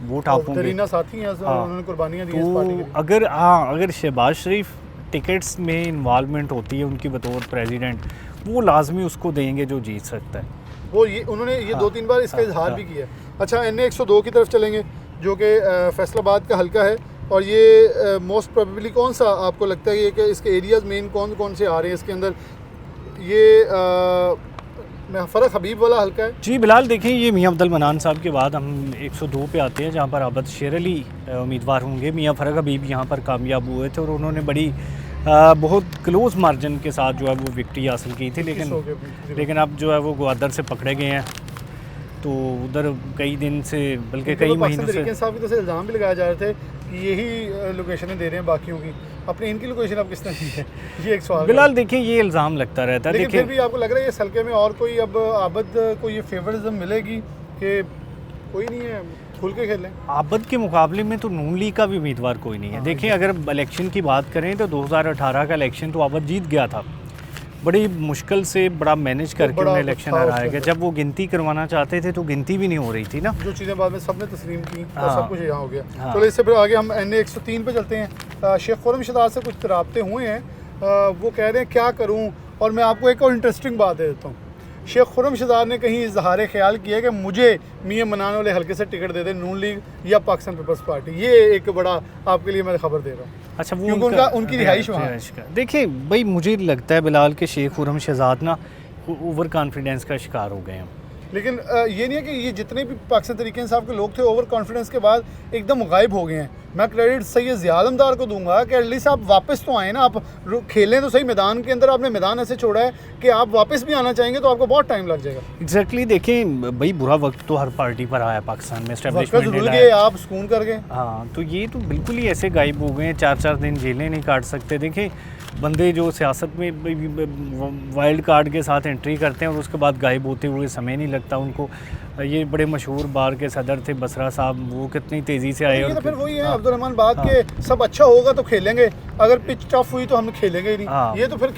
B: वो टॉप होंगे,
A: साथी हैं, उन्होंने कुर्बानियां दी इस पार्टी के लिए।
B: अगर शहबाज शरीफ टिकट्स में इन्वॉल्वमेंट होती है उनकी बतौर प्रेसिडेंट, वो लाजमी उसको देंगे जो जीत सकता है।
A: वो ये उन्होंने ये 2-3 बार इसका इजहार भी किया। अच्छा, NA 102 की तरफ चलेंगे जो कि फैसलाबाद का हल्का है, और ये मोस्ट प्रोबेबली कौन सा आपको लगता है कि इसके एरियाज़ मेन कौन कौन से आ रहे हैं इसके अंदर? ये फ़र्क हबीब वाला हल्का है। जी
B: बिलाल, देखिए ये मियाँ अब्दुल मनान साहब के बाद हम 102 पे आते हैं जहाँ पर आबद शेर अली उम्मीदवार होंगे। मियाँ फ़र्क हबीब यहाँ पर कामयाब हुए थे और उन्होंने बड़ी बहुत क्लोज़ मार्जिन के साथ जो है वो विक्ट्री हासिल की थी, लेकिन अब जो है वो ग्वादर से पकड़े गए हैं, तो उधर कई दिन से बल्कि कई महीनों से
A: साहब की तरफ से इल्ज़ाम भी लगाए जा रहे थे कि यही लोकेशनें दे रहे हैं बाकियों की, अपनी इनकी लोकेशन अब किसने दी है? ये एक सवाल।
B: बिलाल देखिए ये इल्ज़ाम लगता रहता है,
A: लेकिन फिर भी आपको लग रहा है इस हल्के में और कोई अब आबद को ये फेवरिज्म मिलेगी कि कोई नहीं है, खुल के खेलें?
B: आबद के मुकाबले में तो नून लीग का भी उम्मीदवार कोई नहीं है। देखिए अगर इलेक्शन की बात करें तो 2018 का इलेक्शन तो आबद जीत गया था, बड़ी मुश्किल से बड़ा मैनेज करके उन्हें इलेक्शन हराया गया। जब वो गिनती करवाना चाहते थे तो गिनती भी नहीं हो रही थी ना,
A: जो चीज़ें बाद में सबने तस्लीम की और सब कुछ यहाँ हो गया। तो इससे फिर आगे हम NA 103 पे चलते हैं। शेख खुर्रमशद से कुछ रब्ते हुए हैं, वो कह रहे हैं क्या करूँ, और मैं आपको एक और इंटरेस्टिंग बात दे देता हूँ। शेख खुर्रमशद ने कहीं इजहार ख्याल किया कि मुझे मियाँ मनाने वाले हल्के से टिकट दे दे, नून लीग या पाकिस्तान पीपल्स पार्टी। ये एक बड़ा आपके लिए मैं खबर दे रहा हूँ।
B: अच्छा, वो
A: उनकी रिहाइश वहाँ।
B: देखिए भाई, मुझे लगता है बिलाल के शेख खुर्रमशद ना ओवर कॉन्फिडेंस का शिकार हो गए हैं।
A: लेकिन ये नहीं है कि ये जितने भी पाकिस्तान तहरीक इंसाफ के लोग थे ओवर कॉन्फिडेंस के बाद एकदम गायब हो गए हैं। मैं क्रेडिट सैयद ज़िया आलमदार को दूंगा कि एटलीस्ट आप वापस तो आए ना, आप खेलें तो सही मैदान के अंदर। आपने मैदान ऐसे छोड़ा है कि आप वापस भी आना चाहेंगे तो आपको बहुत टाइम लग जाएगा।
B: एग्जैक्टली देखें भाई, बुरा वक्त तो हर पार्टी पर आया पाकिस्तान में,
A: एस्टेब्लिशमेंट गए, आप सुकून कर गए।
B: हाँ, तो ये तो बिल्कुल ही ऐसे गायब हो गए हैं, 4-4 दिन जेलें नहीं काट सकते। देखें बंदे जो सियासत में वाइल्ड कार्ड के साथ एंट्री करते हैं और उसके बाद गायब होते हुए समय नहीं लगता उनको। ये बड़े मशहूर बार के सदर थे बसरा साहब, वो कितनी तेज़ी से आए।
A: तो फिर वही है अब्दुर्रहमान बात के सब अच्छा होगा तो खेलेंगे, अगर पिच टफ हुई तो हम खेलेंगे ही नहीं। ये तो फिर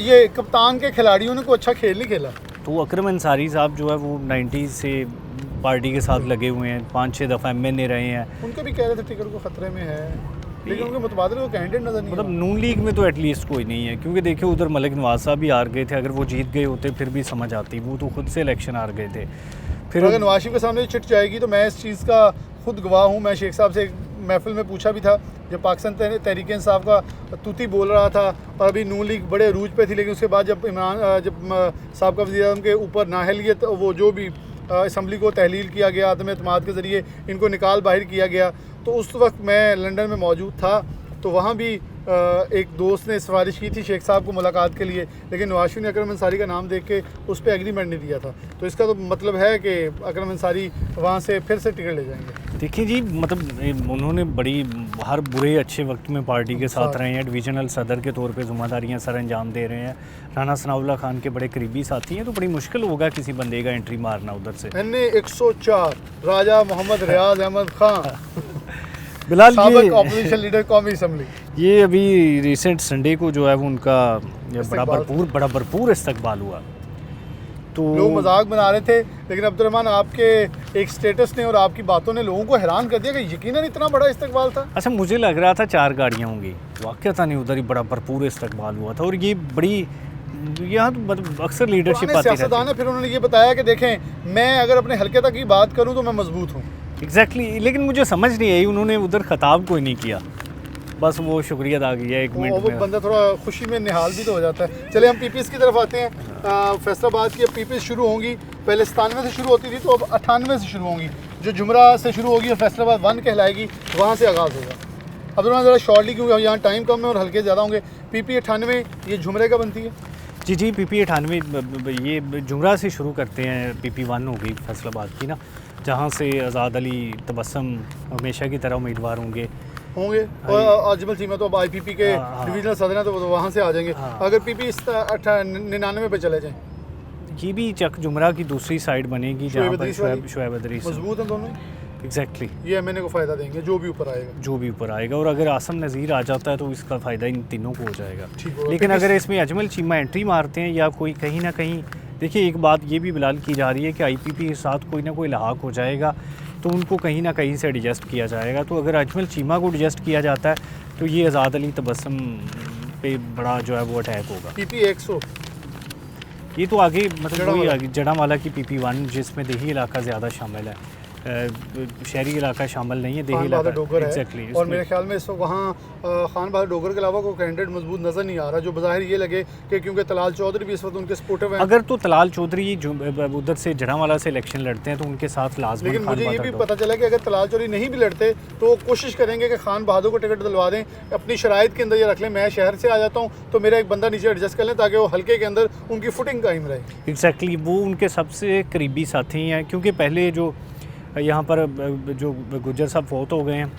A: ये कप्तान के खिलाड़ियों ने कोई अच्छा खेल नहीं खेला।
B: तो अकरम अंसारी साहब जो है वो 90 से पार्टी के साथ लगे हुए हैं, 5-6 दफ़ा MNA रहे हैं।
A: उनके भी कह रहे थे टिकट को ख़तरे में है, लेकिन उनके मुतबादिल को कैंडिडेट नज़र नहीं।
B: मतलब नून लीग में तो एटलीस्ट कोई नहीं है, क्योंकि देखिए उधर मलिक नवाज साहब भी हार गए थे। अगर वो जीत गए होते फिर भी समझ आती, वो तो खुद से इलेक्शन हार गए थे।
A: फिर अगर नवाज शरीफ के सामने चिट जाएगी तो मैं इस चीज़ का खुद गवाह हूँ। मैं शेख साहब से एक महफिल में पूछा भी था जब पाकिस्तान तहरीक इंसाफ का तूती बोल रहा था और अभी नून लीग बड़े अरूज पे थी, लेकिन उसके बाद जब साहब का वज़ीर-ए-आज़म के ऊपर नाअहलियत, वो जो भी असम्बली को तहलील किया गया, आदम एतमाद के ज़रिए इनको निकाल बाहर किया गया, तो उस वक्त मैं लंदन में मौजूद था। तो वहाँ भी एक दोस्त ने सिफारिश की थी शेख साहब को मुलाकात के लिए, लेकिन नवाज शरीफ ने अकरम अंसारी का नाम देख के उस पर एग्रीमेंट नहीं दिया था। तो इसका तो मतलब है कि अकरम अंसारी वहाँ से फिर से टिकट ले जाएंगे।
B: देखिए जी, मतलब उन्होंने बड़ी हर बुरे अच्छे वक्त में पार्टी के साथ रहे हैं, डिवीज़नल सदर के तौर पे ज़िम्मेदारियाँ सर अंजाम दे रहे हैं, राना सनाउल्लाह खान के बड़े करीबी साथी हैं। तो बड़ी मुश्किल होगा किसी बंदे का एंट्री मारना उधर से।
A: NA 104 राजा मोहम्मद रियाज अहमद खान
B: बिलाल, ये
A: ऑपोजिशन लीडर कौमी असम्बली,
B: ये अभी रिसेंट संडे को जो है वो उनका बड़ा भरपूर इस्तकबाल हुआ। तो
A: लोग मजाक बना रहे थे, लेकिन अब्दुर्रहमान आपके एक स्टेटस ने और आपकी बातों ने लोगों को हैरान कर दिया कि यकीनन इतना बड़ा इस्तकबाल था।
B: अच्छा, मुझे लग रहा था 4 गाड़ियाँ होंगी, वाक़या नहीं, उधर ही बड़ा भरपूर इस्तकबाल हुआ था। और ये बड़ी यहाँ तो अक्सर लीडरशिप आती है।
A: फिर उन्होंने ये बताया कि देखें, मैं अगर अपने हल्के तक की बात करूँ तो मैं मजबूत हूँ।
B: एग्जैक्टली, लेकिन मुझे समझ नहीं आई उन्होंने उधर खिताब कोई नहीं किया। बस वो शुक्रिया अदा किया 1
A: वो
B: मिनट में।
A: बंदा थोड़ा खुशी में निहाल भी तो हो जाता है। चले हम पीपीएस की तरफ आते हैं। फैसलाबाद की अब पीपीएस शुरू होंगी, पहले 97 से शुरू होती थी तो अब 98 से शुरू होंगी। जो जुमरा से शुरू होगी और फैसलाबाद 1 कहलाएगी, वहाँ से आगाज़ होगा। अब तो ज़रा शॉर्टली, क्योंकि यहाँ टाइम कम है और हल्के ज़्यादा होंगे। पीपी 98 ये झुमरे का बनती है।
B: जी पीपी 98 ये जुमरा से शुरू करते हैं। पीपी 1 होगी फैसलाबाद की ना, जहाँ से आज़ाद अली तबस्सुम हमेशा की तरह उम्मीदवार होंगे।
A: और अजमल चीमा तो अब आईपीपी के
B: हाँ।
A: डिवीजनल सदर हैं, तो वहाँ से आ जाएंगे।
B: हाँ।
A: अगर पीपी 99 पे चले जाएँ,
B: ये भी चक जुमरा की दूसरी साइड बनेगी, जहाँ पर शुएब अदरीस
A: मजबूत हैं दोनों।
B: एग्जैक्टली
A: ये एमएनए को फ़ायदा देंगे जो भी ऊपर आएगा।
B: जो भी ऊपर आएगा, और अगर आसम नज़ीर आ जाता है तो इसका फ़ायदा इन तीनों को हो जाएगा।
A: ठीक है।
B: लेकिन अगर इसमें अजमल चीमा एंट्री मारते हैं या कोई कहीं ना कहीं, देखिए एक बात ये भी बिलाल की जा रही है कि आईपीपी के साथ कोई ना कोई लहाक हो जाएगा, तो उनको कहीं ना कहीं से एडजस्ट किया जाएगा। तो अगर अजमल चीमा को एडजस्ट किया जाता है तो ये आज़ाद अली तबस्सुम पे बड़ा जो है वो अटैक होगा।
A: पीपी 100
B: ये तो आगे मतलब वही आगे जड़ावाला की पीपी 1, जिसमें देही इलाका ज़्यादा शामिल है, शहरी इलाका शामिल नहीं है, देही
A: खान बहादुर
B: इलाका।
A: डोगर है।
B: एग्जैक्टली।
A: और मेरे ख्याल में इस वक्त वहाँ खान बहादुर डोगर के अलावा कोई कैंडिडेट मजबूत नज़र नहीं आ रहा, जो बज़ाहिर ये लगे कि क्योंकि तलाल चौधरी भी इस वक्त उनके सपोर्टिव हैं।
B: अगर तो तलाल चौधरी उधर से जड़ावाला से इलेक्शन लड़ते हैं तो उनके साथ लाजमन
A: लेकिन
B: खान
A: मुझे ये भी
B: बहादुर
A: पता चला कि अगर तलाल चौधरी नहीं भी लड़ते तो कोशिश करेंगे कि खान बहादुर को टिकट दिलवा दें, अपनी शराइत के अंदर ये रख लें। मैं शहर से आ जाता हूँ तो मेरा एक बंदा नीचे एडजस्ट कर लें, ताकि वो हल्के के अंदर उनकी फुटिंग कायम रहे।
B: एग्जैक्टली वो उनके सबसे करीबी साथी हैं, क्योंकि पहले जो यहाँ पर जो गुज्जर साहब फौत हो गए हैं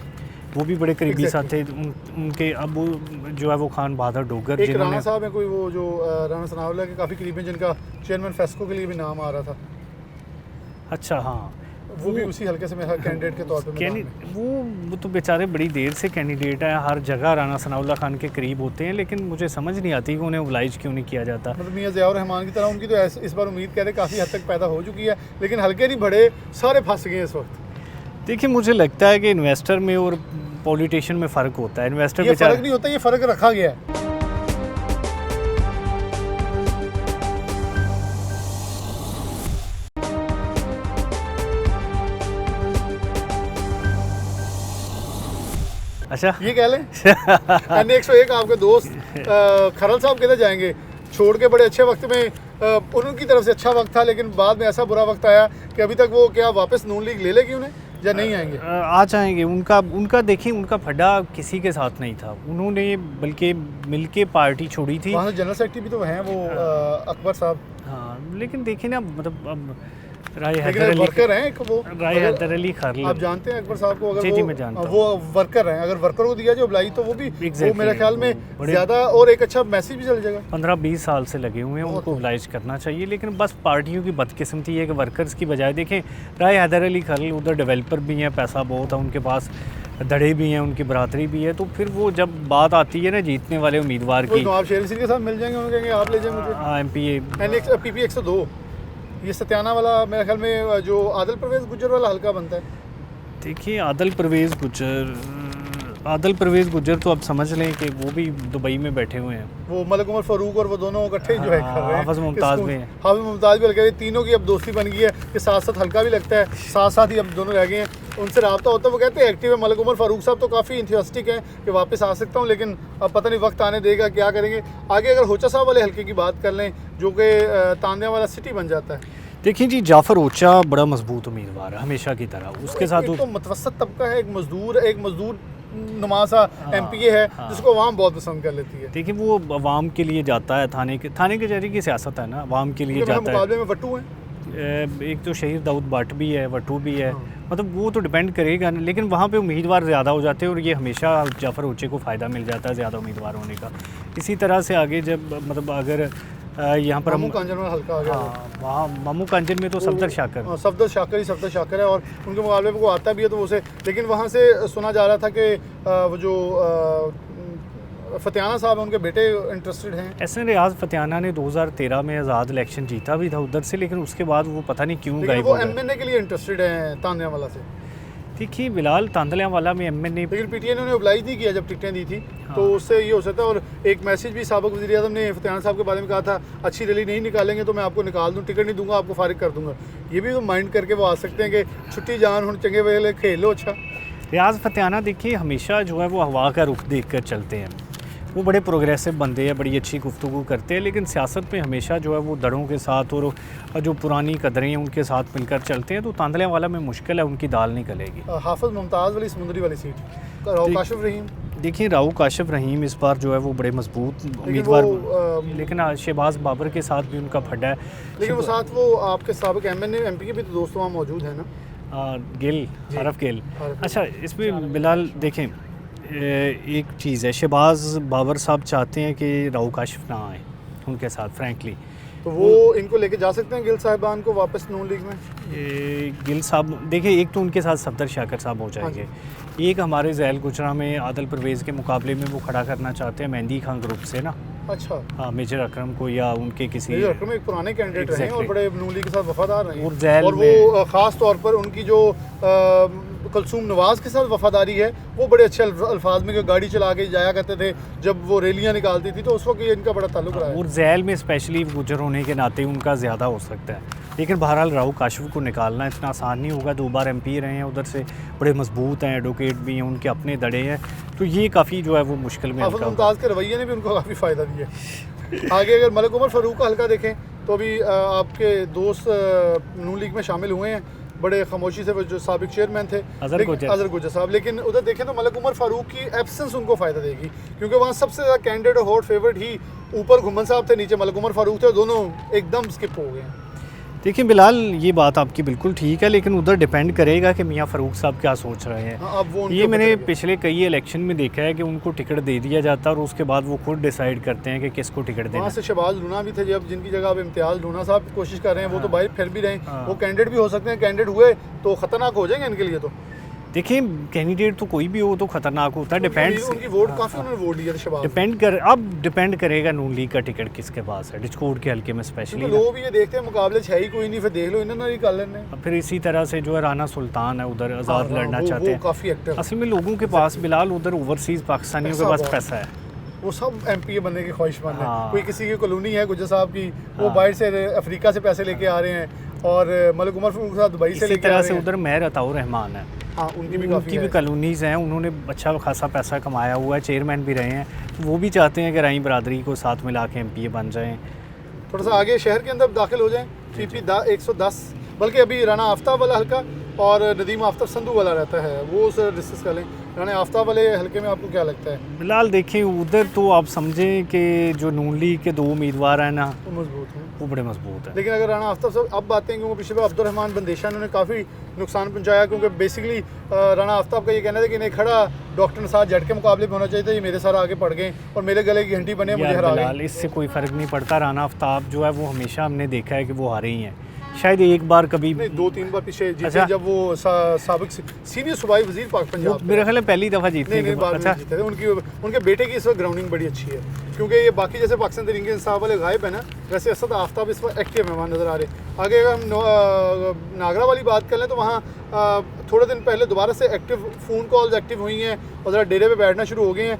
B: वो भी बड़े करीबी साथ थे उनके। अब वो जो है वो खान बहादुर डोगर,
A: एक राणा साहब हैं कोई, वो जो राणा सनाउल्लाह के काफ़ी करीब हैं, जिनका चेयरमैन फेस्को के लिए भी नाम आ रहा था।
B: अच्छा हाँ,
A: वो भी उसी हल्के से मेरा कैंडिडेट के तौर पे
B: वो तो बेचारे बड़ी देर से कैंडिडेट हैं, हर जगह राणा सनाउल्लाह खान के करीब होते हैं, लेकिन मुझे समझ नहीं आती कि उन्हें ओबलाइज क्यों नहीं किया जाता।
A: मतलब मियां ज़ियाउर रहमान की तरह उनकी तो इस बार उम्मीद कह रहे काफ़ी हद तक पैदा हो चुकी है, लेकिन हल्के नहीं बड़े सारे फंस गए इस वक्त।
B: देखिए मुझे लगता है कि इन्वेस्टर में और पॉलिटिशियन में फ़र्क होता है। इन्वेस्टर
A: ये फ़र्क नहीं होता, ये फ़र्क रखा गया है।
B: अच्छा
A: ये कह लें N101 आपके दोस्त खरल साहब किधर जाएंगे, छोड़ के बड़े अच्छे वक्त में उनकी तरफ से अच्छा वक्त था, लेकिन बाद में ऐसा बुरा वक्त आया कि अभी तक वो क्या वापस नून लीग ले लेगी उन्हें या नहीं आएंगे?
B: आ जाएंगे। उनका देखिए उनका फड्डा किसी के साथ नहीं था, उन्होंने बल्कि मिलके पार्टी छोड़ी थी।
A: वहाँ जनरल सेक्रेटरी भी तो हैं वो अकबर साहब।
B: हाँ लेकिन देखिए ना, मतलब अब राय
A: वर्कर हैं वो,
B: हैदर अली खरल,
A: आप जानते हैं अकबर साहब को? अगर
B: जी मैं जानता हूं।
A: वो वर्कर हैं, अगर वर्कर को दिया जाए बुलाई तो वो भी वो मेरे ख्याल में ज़्यादा और एक अच्छा मैसेज भी चल जाएगा।
B: 15-20 साल से लगे हुए हैं, उनको ओबलाइज करना चाहिए। लेकिन बस पार्टियों की बदकिस्मती है कि वर्कर्स की बजाय देखें राय हैदर अली खरल उधर डेवलपर भी हैं, पैसा बहुत है उनके पास, धड़े भी हैं, उनकी बरादरी भी है, तो फिर वो जब बात आती है ना जीतने वाले उम्मीदवार की,
A: नवाब शेर सिंह के साथ मिल जाएंगे, उन्हें कहेंगे आप ले जाए मुझे। पीपी 102 ये सत्याना वाला मेरे ख्याल में जो आदल परवेज़ गुज्जर वाला हल्का बनता है।
B: देखिए आदल परवेज़ गुज्जर तो अब समझ लें कि वो भी दुबई में बैठे हुए हैं।
A: वो मलिक उमर फारूक और वो दोनों इकट्ठे जो है कर रहे हैं।
B: हाफिज़ मुमताज़ में
A: हाफिज़ मुमताज़ भी लगे हैं, तीनों की अब दोस्ती बन गई है कि साथ साथ हल्का भी लगता है, साथ साथ ही अब दोनों रह गए हैं, उनसे रब्ता होता है। वो कहते हैं एक्टिव है। मलिक उमर फारूक साहब तो काफ़ी इंथुसियास्टिक हैं कि वापस आ सकता हूँ, लेकिन अब पता नहीं वक्त आने देगा क्या करेंगे आगे। अगर होचा साहब वाले हल्के की बात कर लें, जो कि तांदिया वाला सिटी बन जाता है।
B: देखिए जी, जाफ़र ओचा बड़ा मजबूत उम्मीदवार है हमेशा की तरह। उसके साथ
A: तो मुतवस्सत तबका है, एक मजदूर नुमासा MPA है जिसको अवाम बहुत पसंद कर लेती है।
B: देखिए वो अवाम के लिए जाता है, थाने के जरिए की सियासत है ना, अवाम के लिए जाता है।
A: मुकाबले में वट्टू हैं,
B: एक तो शहीद दाऊद भट्ट भी है, वट्टू भी है, मतलब वो तो डिपेंड करेगा, लेकिन वहाँ पे उम्मीदवार ज़्यादा हो जाते हैं और ये हमेशा जाफ़र ओचे को फ़ायदा मिल जाता है ज़्यादा उम्मीदवार होने का। इसी तरह से आगे जब मतलब अगर यहाँ पर
A: मामू कांजर में हल्का आ गया।
B: हाँ वहाँ मामू कांजर में तो सफदर शाकर है और उनके मुकाबले में वो आता भी है तो उसे, लेकिन वहाँ से सुना जा रहा था कि वो जो फतियाना साहब हैं उनके बेटे इंटरेस्टेड हैं। एहसन रियाज फतियाना ने 2013 में आज़ाद इलेक्शन जीता भी था उधर से, लेकिन उसके बाद वो पता नहीं क्यों गायब हो गए।
A: वो MNA के लिए इंटरेस्टेड हैं तांदिया वाला से।
B: देखिए बिलाल तांदलिया वाला में MNA,
A: लेकिन PTI ने उन्हें ओबलाइज नहीं किया जब टिकटें दी थी। हाँ। तो उससे ये हो सकता है। और एक मैसेज भी साबिक़ वज़ीर आज़म ने फतियाना साहब के बारे में कहा था, अच्छी रैली नहीं निकालेंगे तो मैं आपको निकाल दूँ, टिकट नहीं दूंगा, आपको फारिग कर दूंगा। ये भी तो माइंड करके वो आ सकते हैं कि छुट्टी जान हो चंगे वेले खेल लो। अच्छा
B: रियाज फतेहाना देखिए हमेशा जो है वो हवा का रुख देख कर चलते हैं। वो बड़े प्रोग्रेसिव बंदे हैं, बड़ी अच्छी गुफ्तगू करते हैं, लेकिन सियासत में हमेशा जो है वो दड़ों के साथ और जो पुरानी कदरें हैं उनके साथ मिलकर चलते हैं। तो तांदले वाला में मुश्किल है, उनकी दाल नहीं गलेगी।
A: हाफिज़ मुमताज़ वाली समुंदरी वाली सीट, राव काशिफ रहीम।
B: देखिए राव काशिफ रहीम इस बार जो है वो बड़े मजबूत उम्मीदवार, लेकिन शहबाज बाबर के साथ भी उनका फड्डा है।
A: लेकिन वो साथ वो आपके साबिक एमपी के भी तो दोस्त वहाँ मौजूद हैं ना,
B: गिल, आरफ गिल। अच्छा, इसमें बिलाल देखें एक चीज़ है, शहबाज बाबर साहब चाहते हैं कि राव काशिफ ना आए उनके साथ फ्रैंकली,
A: तो वो इनको लेके जा सकते हैं गिल साहिबान को वापस नून लीग में।
B: गिल साहब देखिए, एक तो उनके साथ सफदर शाकर साहब हो जाएंगे, एक हमारे जैल गुजरा में आदल परवेज़ के मुकाबले में वो खड़ा करना चाहते हैं मेहंदी खान ग्रुप से ना।
A: अच्छा,
B: हाँ, मेजर अकरम को या उनके किसी
A: मेजर अकरम एक पुराने कैंडिडेट रहे हैं और बड़े नून लीग के साथ वफादार रहे हैं,
B: और
A: वो ख़ास तौर पर उनकी जो कुलसूम नवाज़ के साथ वफादारी है वो बड़े अच्छे अल्फाज में गाड़ी चला के जाया करते थे जब वो रैलियाँ निकालती थी, तो उस वक्त इनका बड़ा ताल्लुक रहा है।
B: और जैल में स्पेशली गुजर होने के नाते उनका ज़्यादा हो सकता है, लेकिन बहरहाल राव काशिफ को निकालना इतना आसान नहीं होगा। 2 बार MP रहे हैं, उधर से बड़े मजबूत हैं, एडवोकेट भी हैं, उनके अपने दड़े हैं, तो ये काफ़ी जो है वो मुश्किल में
A: हाफिज़ मुमताज़ के रवैये ने भी उनको काफ़ी फ़ायदा दिया। आगे अगर मलिक उमर फ़ारूक का हल्का देखें तो अभी आपके दोस्त नून लीग में शामिल हुए हैं, बड़े खामोशी से वो जो साबिक चेयरमैन थे अजहर गुज्जर साहब, लेकिन उधर देखें तो मलिक उमर फ़ारूक की एब्सेंस उनको फ़ायदा देगी, क्योंकि वहाँ सबसे ज़्यादा कैंडिडेट और हॉट फेवरेट ही ऊपर घुमन साहब थे, नीचे मलिक उमर फ़ारूक थे, दोनों एकदम स्किप हो गए हैं।
B: देखिए बिलाल, ये बात आपकी बिल्कुल ठीक है, लेकिन उधर डिपेंड करेगा कि मियां फ़ारूक साहब क्या सोच रहे हैं।
A: अब वो
B: ये मैंने पिछले कई इलेक्शन में देखा है कि उनको टिकट दे दिया जाता है और उसके बाद वो खुद डिसाइड करते हैं कि किसको टिकट देना।
A: वहाँ से शहबाज लूना भी थे जब, जिनकी जगह अब इम्तियाज़ लूना साहब कोशिश कर रहे हैं, वो तो बाहर फिर भी रहे, वो कैंडिडेट भी हो सकते हैं, कैंडिडेट हुए तो ख़तरनाक हो जाएंगे इनके लिए। तो
B: देखिए कैंडिडेट तो कोई भी हो तो खतरनाक होता है,
A: उनकी वोट काफ़ी उन्होंने वोट दिया शहबाज।
B: अब डिपेंड करेगा नून लीग का टिकट किसके पास है, डिस्कोड के हल्के में स्पेशली।
A: लोग भी ये देखते हैं मुकाबले है ही कोई नहीं, फिर देख लो इन्होंने निकाल लेने।
B: फिर इसी तरह से जो है राना सुल्तान है उधर आज़ाद लड़ना चाहते हैं,
A: काफ़ी एक्टिव।
B: असल में लोगों के पास बिलाल उधर ओवरसीज़ पाकिस्तानियों के पास पैसा है,
A: वो सब MP बनने की ख्वाहिशमंद है। कोई किसी की कॉलोनी है गुज्जर साहब की, वो बाहर से अफ्रीका से पैसे लेके आ रहे हैं, और मलिक उमर फ़ारूक साहब दुबई से लेके आ रहे हैं।
B: से उधर मेहर अताउर रहमान है,
A: हाँ, उनकी भी
B: कॉलोनीज़ हैं, उन्होंने अच्छा खासा पैसा कमाया हुआ है, चेयरमैन भी रहे हैं, वो भी चाहते हैं कि राई बरादरी को साथ मिला के MP बन जाएँ।
A: थोड़ा सा आगे शहर के अंदर दाखिल हो जाएँ, PP 110, बल्कि अभी राना आफ्ताब वाला हल्का और नदीम आफ्ताब संधू वाला रहता है, वो उसे डिस्कस कर लें। राना आफ्ताब वाले हल्के में आपको क्या लगता है?
B: फिलहाल देखिए उधर तो आप समझें कि जो नून लीग के 2 उम्मीदवार हैं ना,
A: वो मजबूत हैं,
B: वो बड़े मजबूत हैं।
A: लेकिन अगर राना आफ्ताब साहब अब बातें क्योंकि पिछले बार अब्दुर्रहमान बंदेशा ने काफ़ी नुकसान पहुंचाया, क्योंकि बेसिकली राना आफ्ताब का ये कहना था कि नहीं खड़ा डॉक्टर नसार जट के मुकाबले में होना चाहिए था, ये मेरे साथ आगे पड़ गए और मेरे गले की घंटी बने, मुझे हरा गए।
B: इससे कोई फ़र्क नहीं पड़ता, राना आफ्ताब जो है वो हमेशा हमने देखा है कि वो हारे ही हैं, शायद एक बार कभी
A: नहीं 2-3 बार पीछे जीते, जब वो साबिक सीनियर सूबाई वजीर पाक पंजाब,
B: मेरे ख्याल में पहली दफ़ा जीते
A: नहीं बार में जीते थे। उनके बेटे की इस वक्त ग्राउंडिंग बड़ी अच्छी है, क्योंकि ये बाकी जैसे पाकिस्तान तहरीक इंसाफ वाले गायब है ना, वैसे असद आफ्ताब इस वक्त एक्टिव है वहाँ नज़र आ रहे। आगे अगर हम नागरा वाली बात कर लें तो वहाँ थोड़े दिन पहले दोबारा से एक्टिव फ़ोन कॉल्स एक्टिव हुई हैं और ज़रा डेरे पे बैठना शुरू हो गए हैं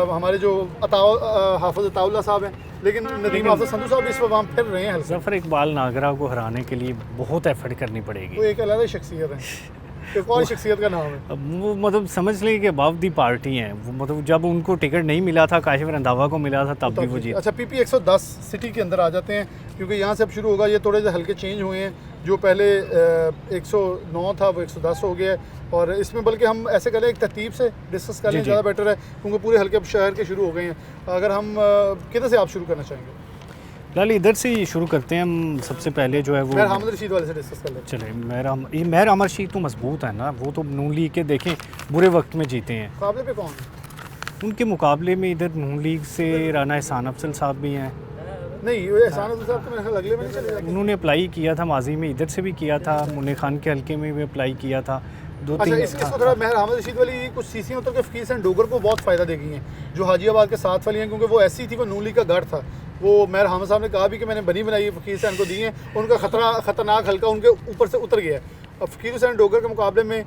A: हमारे जो हाफिज़ अताउल्लाह साहब हैं, लेकिन नदीम आफ्ताब संधू साहब इस वक्त वहाँ फिर रहे हैं।
B: ज़फ़र इकबाल नागरा को हराने के लिए बहुत एफर्ट करनी पड़ेगी,
A: वो एक अलग शख्सियत है, एक और शख्सियत का नाम है।
B: वो मतलब समझ लें कि अबाव दी पार्टी हैं वो, मतलब जब उनको टिकट नहीं मिला था, काशिफ रंधावा को मिला था, तब भी वो जीते।
A: अच्छा, PP 110 सिटी के अंदर आ जाते हैं, क्योंकि यहाँ से अब शुरू होगा, ये थोड़े से हल्के चेंज हुए हैं, जो पहले 109 था वो 110 हो गया है, और इसमें बल्कि हम ऐसे करें एक तरतीब से डिस्कस कर लें, ज़्यादा बेटर है, क्योंकि पूरे हल्के शहर के शुरू हो गए हैं। अगर हम किधर से आप शुरू करना चाहेंगे?
B: फिलहाल इधर से ही शुरू करते हैं हम। सबसे पहले जो है वो
A: मेहर हामिद रशीद वाले से डिस्कस कर लेते हैं।
B: चले, मेहर अमर रशीद तो मजबूत है ना, वो तो नून लीग के देखें बुरे वक्त में जीते हैं।
A: मुकाबले पे कौन है?
B: उनके मुकाबले में इधर नून लीग से राना एहसान अफजल साहब भी हैं।
A: नहीं, एहसान अफजल साहब तो मेरे ख्याल अगले में नहीं चले जाएंगे।
B: उन्होंने अप्लाई किया था माजी में, इधर से भी किया था, मुन्ने खान के हल्के में भी अप्लाई किया था, 2-3।
A: अच्छा, इसको थोड़ा मेहर हामिद रशीद वाली कुछ सीसी उतर के फ़कीर सैन डोगर को बहुत फ़ायदा देगी हैं, जो हाजीआबाद के साथ वाली हैं, क्योंकि वो ऐसी थी, वो नून लीग का गढ़ था। वो मेहर हामिद साहब ने कहा भी कि मैंने बनी बनाई फ़कीर सैन को दी है, उनका ख़तरनाक हल्का उनके ऊपर से उतर गया है। अब फ़कीर हुसैन डोगर के मुकाबले में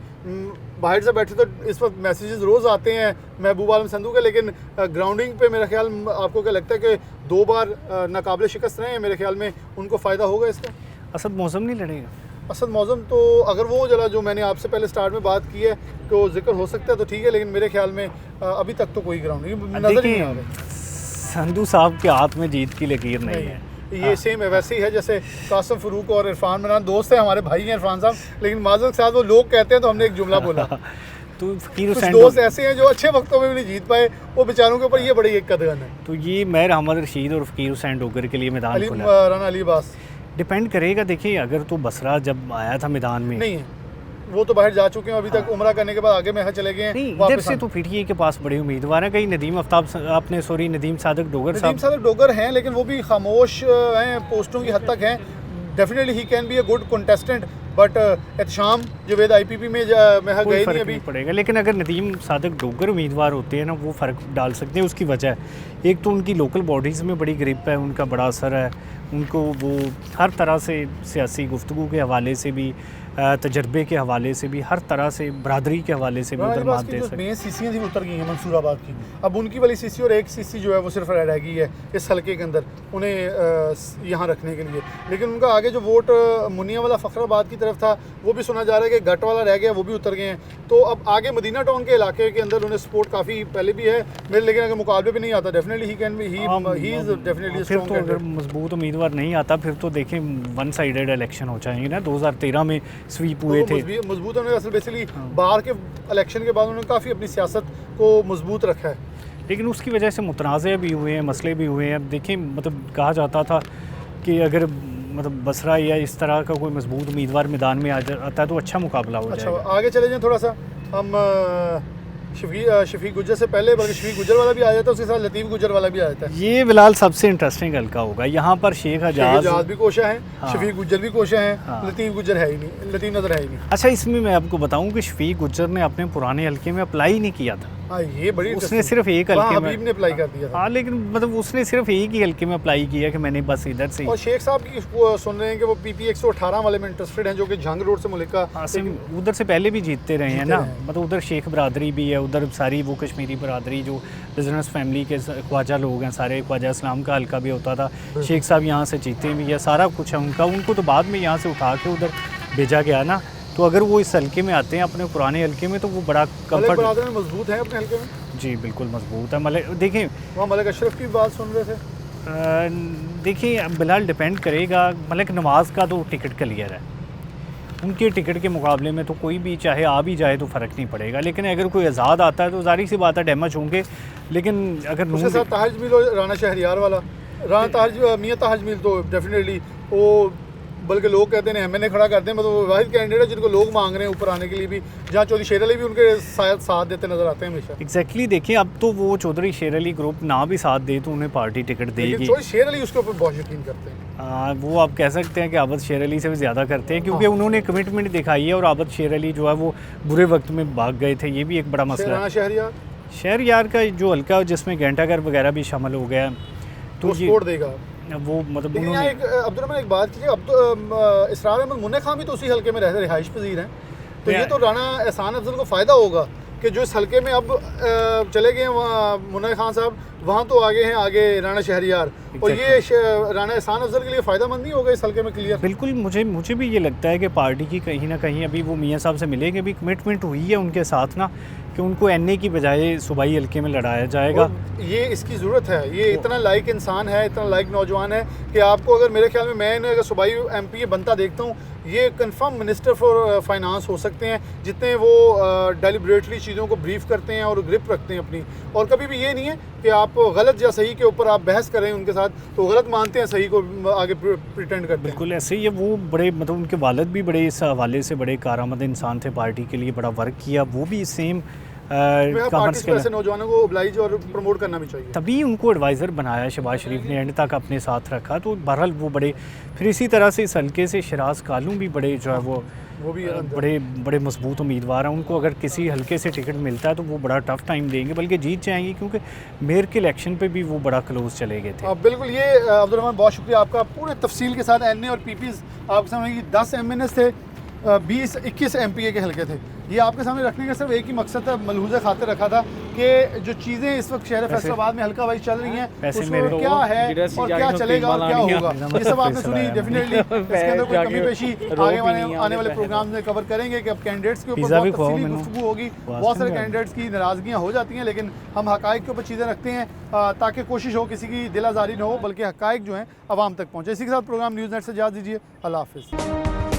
A: बाहर से बैठे तो इस वक्त मैसेजेस रोज़ आते हैं महबूब आलम संधू के, लेकिन ग्राउंडिंग पे मेरा ख्याल, आपको क्या लगता है कि 2 बार नाकाबिले शिकस्त रहे हैं, मेरे ख्याल में उनको फ़ायदा होगा इसका?
B: असद मौसम नहीं लड़ेगा,
A: असद मौज़म तो अगर वो जरा जो मैंने आपसे पहले स्टार्ट में बात की है तो जिक्र हो सकता है तो ठीक है, लेकिन मेरे ख्याल में अभी तक तो कोई ग्राउंड नहीं नज़र ही नहीं आ रहा।
B: संधू साहब के हाथ में जीत की लकीर नहीं है।
A: ये सेम है, वैसे ही है जैसे कासिम फ़रूक और इरफान मरान दोस्त हैं, हमारे भाई हैं इरफान साहब, लेकिन माज़र के साथ वो लोग कहते हैं तो हमने एक जुमला बोला।
B: तो फ़कीर
A: कुछ
B: हुसैन
A: दोस्त ऐसे हैं जो अच्छे वक्तों में भी नहीं जीत पाए, वो बेचारों के ऊपर ये बड़ी एक कदगन है।
B: तो ये मैं अहमद रशीद और फ़कीर हुसैन डोगर के लिए मैदान
A: अली
B: खुला
A: राना अली अब्बास
B: डिपेंड करेगा। देखिए अगर तो बसरा जब आया था मैदान में
A: नहीं है, वो तो बाहर जा चुके हैं, अभी तक उम्रा करने के बाद आगे में चले गए हैं।
B: नहीं, इधर
A: वापस
B: से तो फिर के पास बड़े उम्मीदवार हैं। कहीं नदीम आफ्ताब आपने सॉरी नदीम सादक डोगर
A: नदीम
B: साहब
A: सादक डोगर हैं, लेकिन वो भी खामोश हैं, पोस्टों की हद तक हैं। Definitely he can be a good contestant, but Ehtesham Javed IPP में मैं
B: कोई
A: गए
B: फ़र्क
A: नहीं अभी।
B: नहीं पड़ेगा। लेकिन अगर नदीम सादक डोगर उम्मीदवार होते हैं ना, वो फ़र्क डाल सकते हैं। उसकी वजह है एक तो उनकी लोकल बॉडीज़ में बड़ी ग्रिप है, उनका बड़ा असर है, उनको वो हर तरह से सियासी गुफ्तगू के हवाले से भी, तजर्बे के हवाले से भी, हर तरह से बरादरी के हवाले से भी उधर मात दे सकते।
A: मेन सीसियाँ थी वो उतर गई हैं मंसूराबाद की, अब उनकी वाली सीसी और एक सीसी जो है वो सिर्फ रह गई है इस हलके के अंदर उन्हें यहाँ रखने के लिए। लेकिन उनका आगे जो वोट मुनिया वाला फ़खराबाद की तरफ था वो भी सुना जा रहा है कि गट वाला रह गया, वो भी उतर गए हैं। तो अब आगे मदीना टाउन के इलाके के अंदर उन्हें सपोर्ट काफ़ी पहले भी है मेरे, लेकिन अगर मुकाबले भी नहीं आता definitely he can be he is definitely
B: फिर तो अगर मजबूत उम्मीदवार नहीं आता फिर तो देखें वन साइडेड इलेक्शन हो जाएंगे ना। 2013 में स्वीप हुए थे।
A: मजबूत होने असल बेसिकली बाहर के इलेक्शन के बाद उन्होंने काफ़ी अपनी सियासत को मजबूत रखा है,
B: लेकिन उसकी वजह से मुतनाज़े भी हुए हैं, मसले भी हुए हैं। अब देखें मतलब कहा जाता था कि अगर मतलब बसरा या इस तरह का कोई मजबूत उम्मीदवार मैदान में आता है तो अच्छा मुकाबला हो
A: अच्छा
B: जाएगा।
A: आगे चले जाएं थोड़ा सा हम शफीक गुज्जर से पहले, बल्कि शफीक गुज्जर वाला भी आ जाता है, उसके साथ लतीफ़ गुज्जर वाला भी आ जाता है।
B: ये बिलाल सबसे इंटरेस्टिंग हल्का होगा। यहाँ पर शेख
A: आजाद भी कोशा है,
B: हाँ।
A: शफीक गुज्जर भी कोशा है,
B: हाँ।
A: लतीफ़ गुज्जर है ही नहीं, लतीफ़ नज़र है ही नहीं।
B: अच्छा इसमें मैं आपको बताऊं कि शफीक गुज्जर ने अपने पुराने हल्के में अप्लाई नहीं किया था।
A: हाँ ये बड़ी
B: उसने सिर्फ एक हल्के में
A: हबीब ने अप्लाई कर दिया था।
B: हाँ लेकिन मतलब उसने सिर्फ एक ही हल्के में अप्लाई किया कि मैंने बस इधर से।
A: और शेख साहब की वो सुन रहे हैं कि वो PP 118 वाले में इंटरेस्टेड हैं, जो कि जंग रोड से मुल्का
B: उधर से पहले भी जीतते रहे हैं ना।
A: रहे हैं।
B: मतलब उधर शेख बरादरी भी है, उधर सारी वो कश्मीरी बरादरी जो बिजनेस फैमिली के ख्वाजा लोग हैं सारे, ख्वाजा इस्लाम का हल्का भी होता था। शेख साहब यहाँ से जीते भी है, सारा कुछ है उनका। उनको तो बाद में यहाँ से उठा के उधर भेजा गया ना। तो अगर वो इस हल्के में आते हैं अपने पुराने हल्के में तो वो बड़ा
A: मलिक बरादर में मजबूत है अपने हल्के में।
B: जी बिल्कुल मजबूत है। मलिक देखें
A: वहाँ मलिक अशरफ की बात सुन रहे थे।
B: देखिए बिलाल डिपेंड करेगा। मलिक नवाज़ का तो टिकट क्लियर है, उनके टिकट के मुकाबले में तो कोई भी चाहे आ भी जाए तो फ़र्क नहीं पड़ेगा। लेकिन अगर कोई आज़ाद आता है तो ज़ाहिर सी बात है डैमेज होंगे। लेकिन अगर
A: उसके साथ ताज मील और राना शहरियार वाला मियाँ ताज मील तो डेफिनेटली वो, बल्कि लोग कहते हैं MNA खड़ा करते हैं, मतलब वाहिद कैंडिडेट है जिनको लोग मांग रहे हैं ऊपर आने के लिए भी, जहाँ चौधरी शेर अली भी उनके साथ देते नजर आते हैं हमेशा।
B: एग्जैक्टली देखिए अब तो वो चौधरी शेर अली ग्रुप ना भी साथ दे तो उन्हें पार्टी टिकट देगी।
A: चौधरी शेर अली उसके ऊपर बहुत यकीन करते हैं।
B: वो आप कह सकते हैं कि आबद शेर अली से भी ज़्यादा करते हैं, क्योंकि उन्होंने कमिटमेंट दिखाई है और आबद शेर अली जो है वो बुरे वक्त में भाग गए थे। ये भी एक बड़ा मसला है।
A: शहरियार
B: शहरियार का जो हल्का जिसमें घंटाघर वगैरह भी शामिल हो गया
A: तो सपोर्ट देगा
B: वो, मतलब
A: लेकिन यहाँ एक अब्दुलरहमान एक बात कीजिए, इसरार अहमद मुन्ना खान भी तो उसी हल्के में रहते रिहाइश पजीर हैं, तो ये तो राना एहसान अफजल को फ़ायदा होगा कि जो इस हल्के में अब चले गए हैं मुन्ना खान साहब, वहाँ तो आगे हैं आगे राना शहरियार, और ये राना एहसान अफजल के लिए फ़ायदा मंद नहीं होगा इस हल्के में क्लियर।
B: बिल्कुल मुझे भी ये लगता है कि पार्टी की कहीं ना कहीं अभी वो मियाँ साहब से मिलेंगे, भी कमिटमेंट हुई है उनके साथ ना कि उनको NA की बजाय सूबाई हल्के में लड़ाया जाएगा।
A: ये इसकी ज़रूरत है, ये इतना लाइक इंसान है, इतना लाइक नौजवान है कि आपको अगर मेरे ख्याल में मैं अगर सूबाई MP बनता देखता हूँ, ये कंफर्म मिनिस्टर फॉर फाइनेंस हो सकते हैं, जितने वो डेलिब्रेटली चीज़ों को ब्रीफ करते हैं और ग्रिप रखते हैं अपनी। और कभी भी ये नहीं है कि आप गलत या सही के ऊपर आप बहस करें उनके साथ तो गलत मानते हैं, सही को आगे प्रिटेंड करते हैं।
B: बिल्कुल ऐसे ही है। वो बड़े मतलब उनके वालिद भी बड़े इस हवाले से बड़े कारआमद इंसान थे, पार्टी के लिए बड़ा वर्क किया। वो भी सेम
A: पार्टी को ऐसे नौजवानों को ओब्लाइज और प्रमोट करना भी चाहिए,
B: तभी उनको एडवाइज़र बनाया शहबाज शरीफ ने, एंड तक अपने साथ रखा। तो बहरहाल वो बड़े, फिर इसी तरह से इस हल्के से शराज कालू भी बड़े जो है वो
A: भी
B: बड़े मजबूत उम्मीदवार हैं। उनको अगर किसी हल्के से टिकट मिलता है तो वो बड़ा टफ टाइम देंगे, बल्कि जीत जाएंगे, क्योंकि मेयर के इलेक्शन पे भी वो बड़ा क्लोज चले गए थे।
A: बिल्कुल। ये अब्दुलरहमान बहुत शुक्रिया आपका, पूरे तफसील के साथ NA और PPs आपके सामने 10 MNS थे, 20-21 MPA के हल्के थे। ये आपके सामने रखने का सिर्फ एक ही मकसद था, मलहूज़ा खातिर रखा था कि जो चीज़ें इस वक्त शहर फैसलाबाद में हल्का वाइज चल रही हैं उसमें क्या है और क्या चलेगा और क्या होगा, ये सब आपने सुनी। डेफिनेटली इसके अंदर कोई कमी पेशी आने वाले प्रोग्राम में कवर करेंगे कि अब कैंडिडेट्स के ऊपर बहुत तफसीली गुफ्तगू होगी। बहुत सारे कैंडिडेट्स की नाराज़गियाँ हो जाती हैं, लेकिन हम हक़ाइक़ के ऊपर चीज़ें रखते हैं ताकि कोशिश हो किसी की दिल आज़ारी ना हो, बल्कि हक़ाइक़ जो हैं आवाम तक पहुँचे। इसी के साथ प्रोग्राम न्यूज़ नेट से इजाज़त दीजिए। अल्लाह हाफ़िज़।